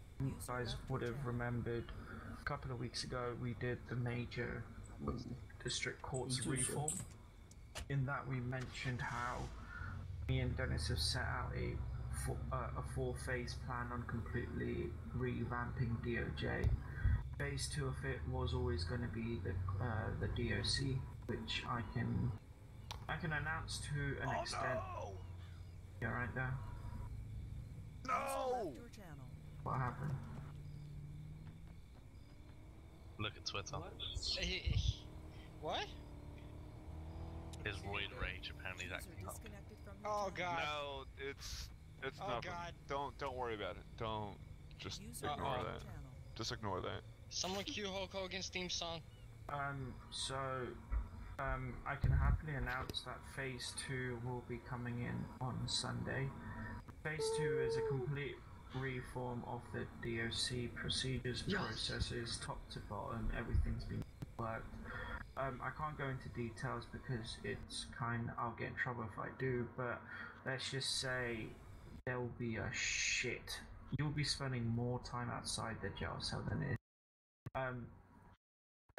guys would have remembered, a couple of weeks ago we did the major district courts reform. In that we mentioned how me and Dennis have set out a 4-phase plan on completely revamping DOJ. Phase 2 of it was always going to be the DOC, which I can announce to an extent. No! You alright there? No! What happened? Look at Twitter. What? His roid rage apparently is acting up. Oh god. No, it's oh nothing. God. Don't worry about it. Don't just ignore that. Just ignore that. Someone cue Hulk Hogan's theme song. I can happily announce that Phase 2 will be coming in on Sunday. Phase 2 is a complete reform of the DOC procedures, processes, top to bottom, everything's been worked. I can't go into details because I'll get in trouble if I do, but let's just say there will be a shit. You'll be spending more time outside the jail cell than it is.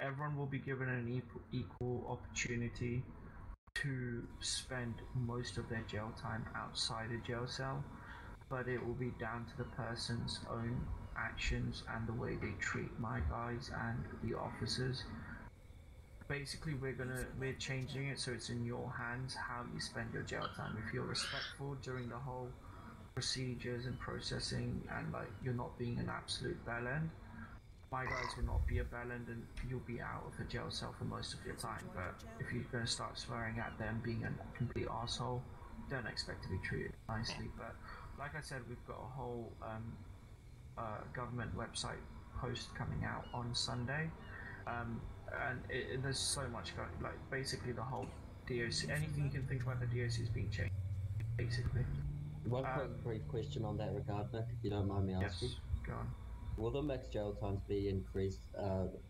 Everyone will be given an equal opportunity to spend most of their jail time outside a jail cell, but it will be down to the person's own actions and the way they treat my guys and the officers. Basically, we're changing it so it's in your hands how you spend your jail time. If you're respectful during the whole procedures and processing, and you're not being an absolute bellend, my guys will not be a bellend and you'll be out of the jail cell for most of your time. But if you're going to start swearing at them, being a complete arsehole, don't expect to be treated nicely. But like I said, we've got a whole government website post coming out on Sunday, and there's so much going. Basically, the whole DOC, anything you can think about the DOC is being changed. Basically. One quick question on that regard, Nick, if you don't mind me asking. Yes, go on. Will the max jail times be increased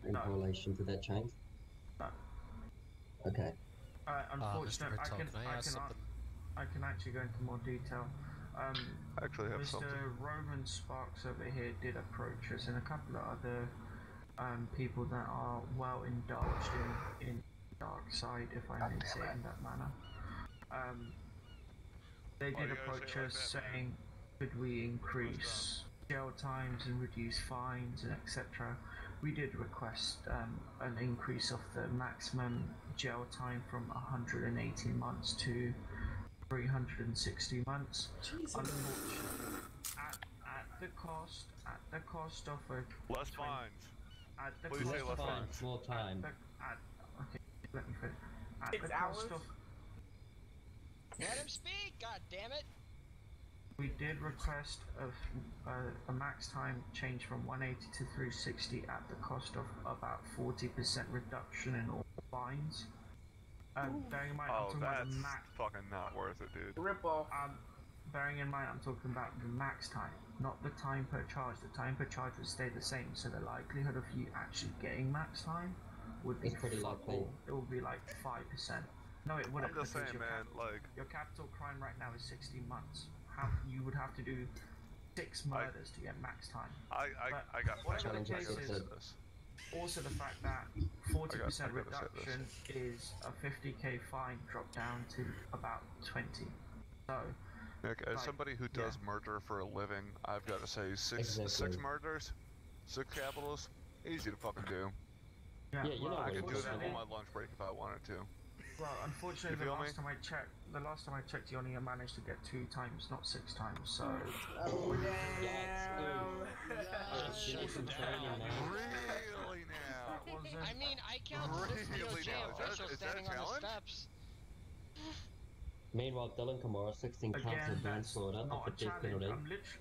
in correlation to that change? No. Okay. Unfortunately, I can actually go into more detail. I actually have Mr. something. Roman Sparks over here did approach us, and a couple of other people that are well indulged in dark side, if I may say it in that manner. They did approach us saying, could we increase jail times and reduced fines and etc., we did request an increase of the maximum jail time from 118 months to 360 months. Unfortunately, at the cost of a less fines. At the Please say cost less of fines. More time. Okay, let me finish. At 6 the cost hours? of Let him speak. God damn it. we did request a max time change from 180 to 360 at the cost of about 40% reduction in all fines. Bearing in mind, I'm talking about the max. Fucking not worth it, dude. Rip off. Bearing in mind, I'm talking about the max time, not the time per charge. The time per charge would stay the same, so the likelihood of you actually getting max time would be pretty likely. It would be like 5%. No, it wouldn't. I'm just saying, man, your capital crime right now is 16 months. You would have to do 6 murders to get max time. I got whatever the case is. Also, the fact that 40% reduction is a 50k fine dropped down to about 20. So, Nick, as somebody who does murder for a living, I've got to say, six murders, 6 capitals, easy to fucking do. Yeah, I could do that on my lunch break if I wanted to. Well, unfortunately, the last time I checked, you only managed to get 2 times, not 6 times. So. Oh damn! Really now? I mean, I count DOJ officials standing on the steps. Meanwhile, Dylan Kamara, 16 counts of manslaughter not for a death challenge. penalty. I'm literally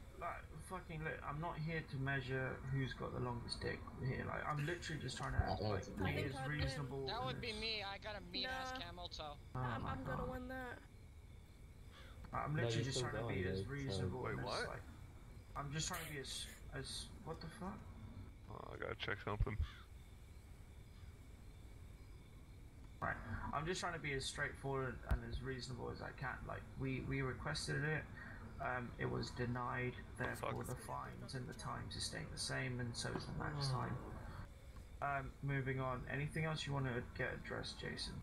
I'm not here to measure who's got the longest dick here. Like, I'm literally just trying to be as reasonable. That would be me. I got a mean ass camel toe. I'm gonna win that. I'm literally just trying to be as reasonable. Wait, as, what? like, I'm just trying to be as what the fuck? Oh, I gotta check something. Right. I'm just trying to be as straightforward and as reasonable as I can. Like, we requested it, it was denied, therefore the fines and the times is staying the same, and so is the max time. Moving on. Anything else you want to get addressed, Jason?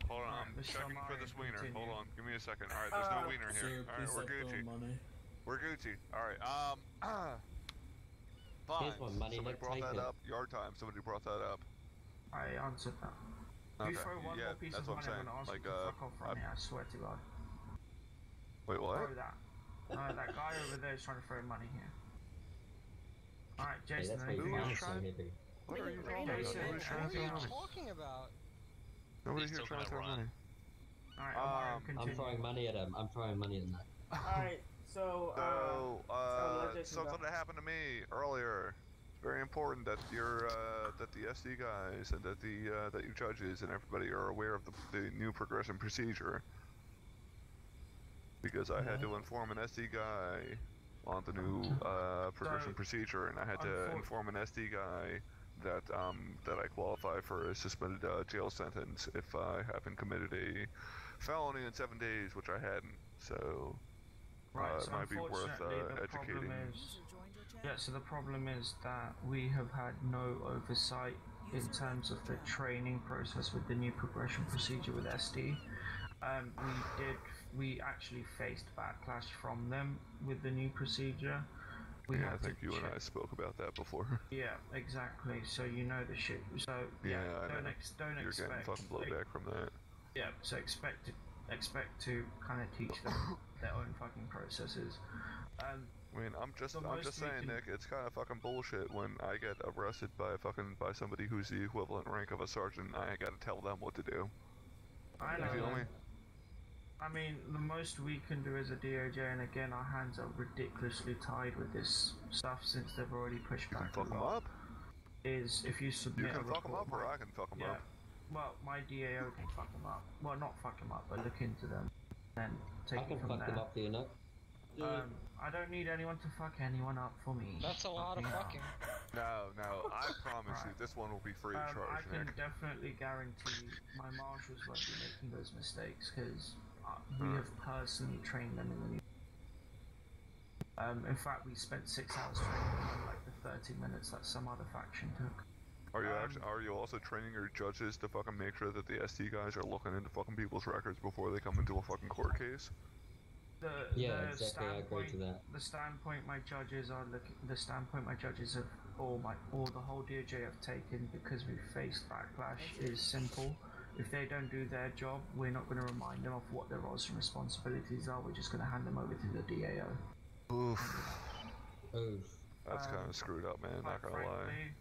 Hold on, I'm checking for this wiener. Hold on, give me a second. Alright, there's no wiener here. Alright, we're Gucci. We're Gucci. Alright, fine. Somebody brought that up. Yard time. Somebody brought that up. I answered that. Okay. You throw one more piece of money, I'm gonna ask you to fuck off from me, I swear to God. Wait, what? Throw that. That guy over there is trying to throw money here. Alright, Jason, anything else? What are you talking about? Nobody's here trying to throw money. Alright, I'm throwing money at him. I'm throwing money at him. Alright, so something that happened to me earlier. It's very important that that the SD guys and that that you judges and everybody are aware of the new progression procedure. Because I had to inform an SD guy on the new progression procedure, and I had to inform an SD guy that that I qualify for a suspended jail sentence if I haven't committed a felony in 7 days, which I hadn't. So. So it might be worth educating. So the problem is that we have had no oversight in terms of the training process with the new progression procedure with SD. We actually faced backlash from them with the new procedure. I think you and I spoke about that before. Yeah, exactly. So you know the shit. So don't expect. You're getting fucking blowback from that. Yeah, so expect to kind of teach them their own fucking processes. I mean, I'm just saying, Nick, it's kind of fucking bullshit when I get arrested by somebody who's the equivalent rank of a sergeant. I gotta tell them what to do. I know. You feel me? I mean, the most we can do as a DOJ, and again, our hands are ridiculously tied with this stuff since they've already pushed back a lot. Is if you submit you can fuck them up, or I can fuck them up. Well, my DAO can fuck them up. Well, not fuck them up, but look into them, then take it from there. I can fuck them up for you, Nick. I don't need anyone to fuck anyone up for me. That's a lot of fucking. No, I promise you, this one will be free of charge, I can Nick. definitely guarantee my marshals won't be making those mistakes, because we have personally trained them in the new. In fact, we spent 6 hours training them in like the 30 minutes that some other faction took. Are you also training your judges to fucking make sure that the SD guys are looking into fucking people's records before they come into a fucking court case? Yeah, exactly. I agree to that. The standpoint my judges are looking, the standpoint my judges have, or the whole DOJ have taken because we faced backlash is simple. If they don't do their job, we're not going to remind them of what their roles and responsibilities are. We're just going to hand them over to the DAO. Oof. Oof. That's kind of screwed up, man. Not gonna lie.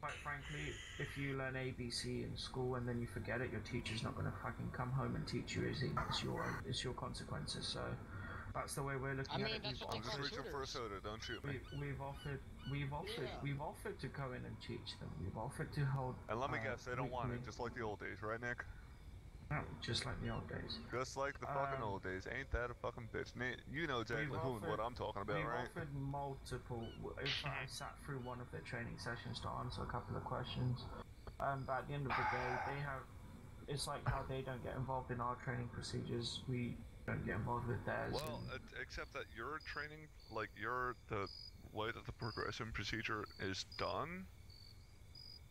Quite frankly, if you learn ABC in school and then you forget it, your teacher's not going to fucking come home and teach you. It's your consequences. So that's the way we're looking at it. That's what they call reaching for a soda. Don't shoot me. We've offered to go in and teach them. We've offered to hold. And let me guess, they don't want it, just like the old days, right, Nick? No, just like the old days. Just like the fucking old days. Ain't that a fucking bitch? Nate, you know exactly what I'm talking about, right? We've offered multiple. I sat through one of their training sessions to answer a couple of questions. But at the end of the day, they have. It's like how they don't get involved in our training procedures. We don't get involved with theirs. Well, except that your training, like the way that the progression procedure is done,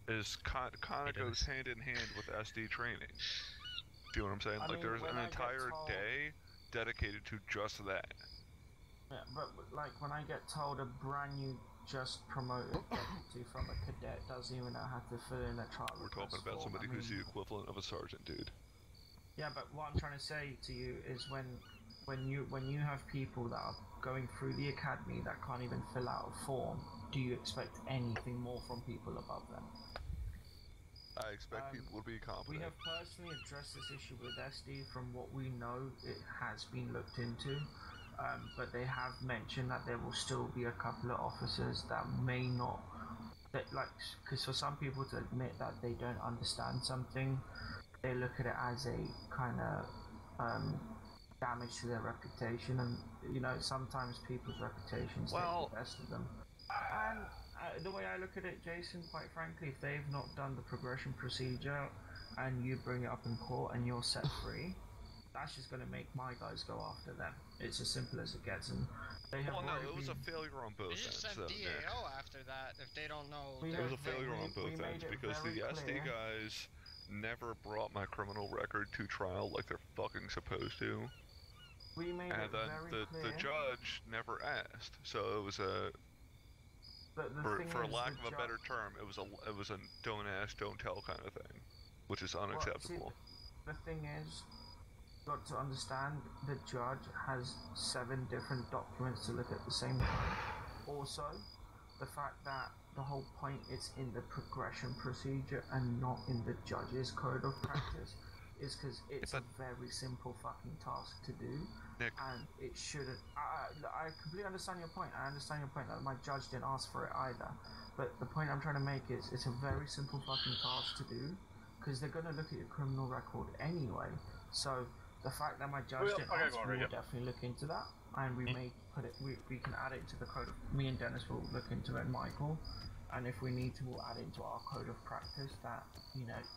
is kind of goes hand in hand with SD training. See what I'm saying? Like there's an entire day dedicated to just that. Yeah, but like when I get told a brand new just promoted deputy from a cadet doesn't even know how to fill in a trial. We're talking about somebody who's the equivalent of a sergeant, dude. Yeah, but what I'm trying to say to you is when you have people that are going through the academy that can't even fill out a form, do you expect anything more from people above them? I expect people to be competent. We have personally addressed this issue with SD. From what we know, it has been looked into, but they have mentioned that there will still be a couple of officers that may not, because for some people to admit that they don't understand something, they look at it as a kind of damage to their reputation, and sometimes people's reputations take the best of them. And the way I look at it, Jason, quite frankly, if they've not done the progression procedure and you bring it up in court and you're set free, that's just going to make my guys go after them. It's as simple as it gets. And they have it was a failure on both ends. You just send DAO after that if they don't know. It was a failure on both ends because the SD guys never brought my criminal record to trial like they're fucking supposed to. And then the judge never asked, so it was a. For lack of a better term, it was a don't ask, don't tell kind of thing, which is unacceptable. The thing is, you've got to understand the judge has 7 different documents to look at the same time. Also, the fact that the whole point is in the progression procedure and not in the judge's code of practice is because it's a very simple fucking task to do. Nick. And it shouldn't. I completely understand your point. I understand your point that my judge didn't ask for it either. But the point I'm trying to make is it's a very simple fucking task to do because they're going to look at your criminal record anyway. So the fact that my judge didn't ask, we will definitely look into that, and we may put it. We can add it to the code. Me and Dennis will look into it, Michael. And if we need to, we'll add into our code of practice that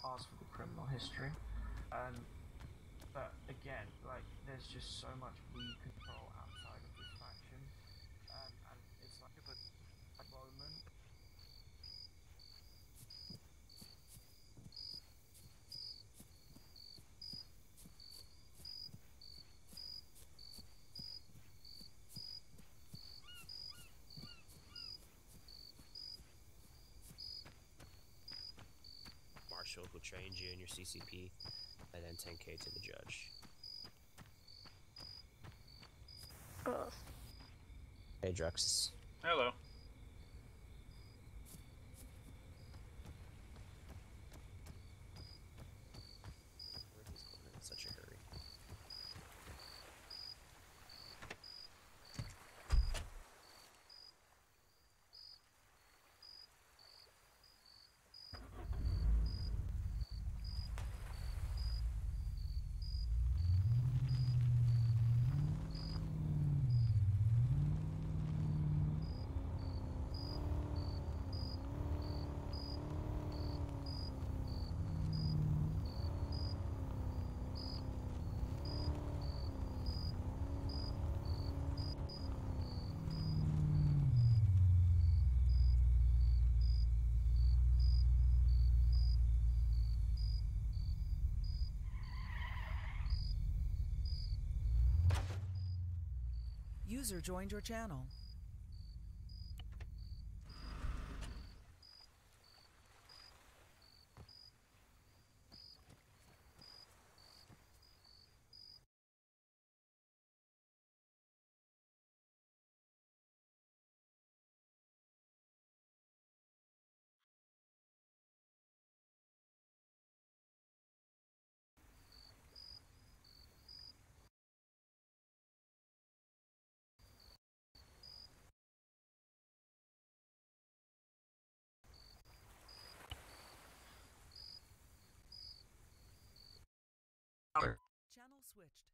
asks for the criminal history. But again, there's just so much we control outside of this faction, and it's like a moment. Marshall who trained you in your CCP, and then 10K to the judge. Hey, Drux. Hello. Where he's going in such a hurry. User joined your channel. Channel switched.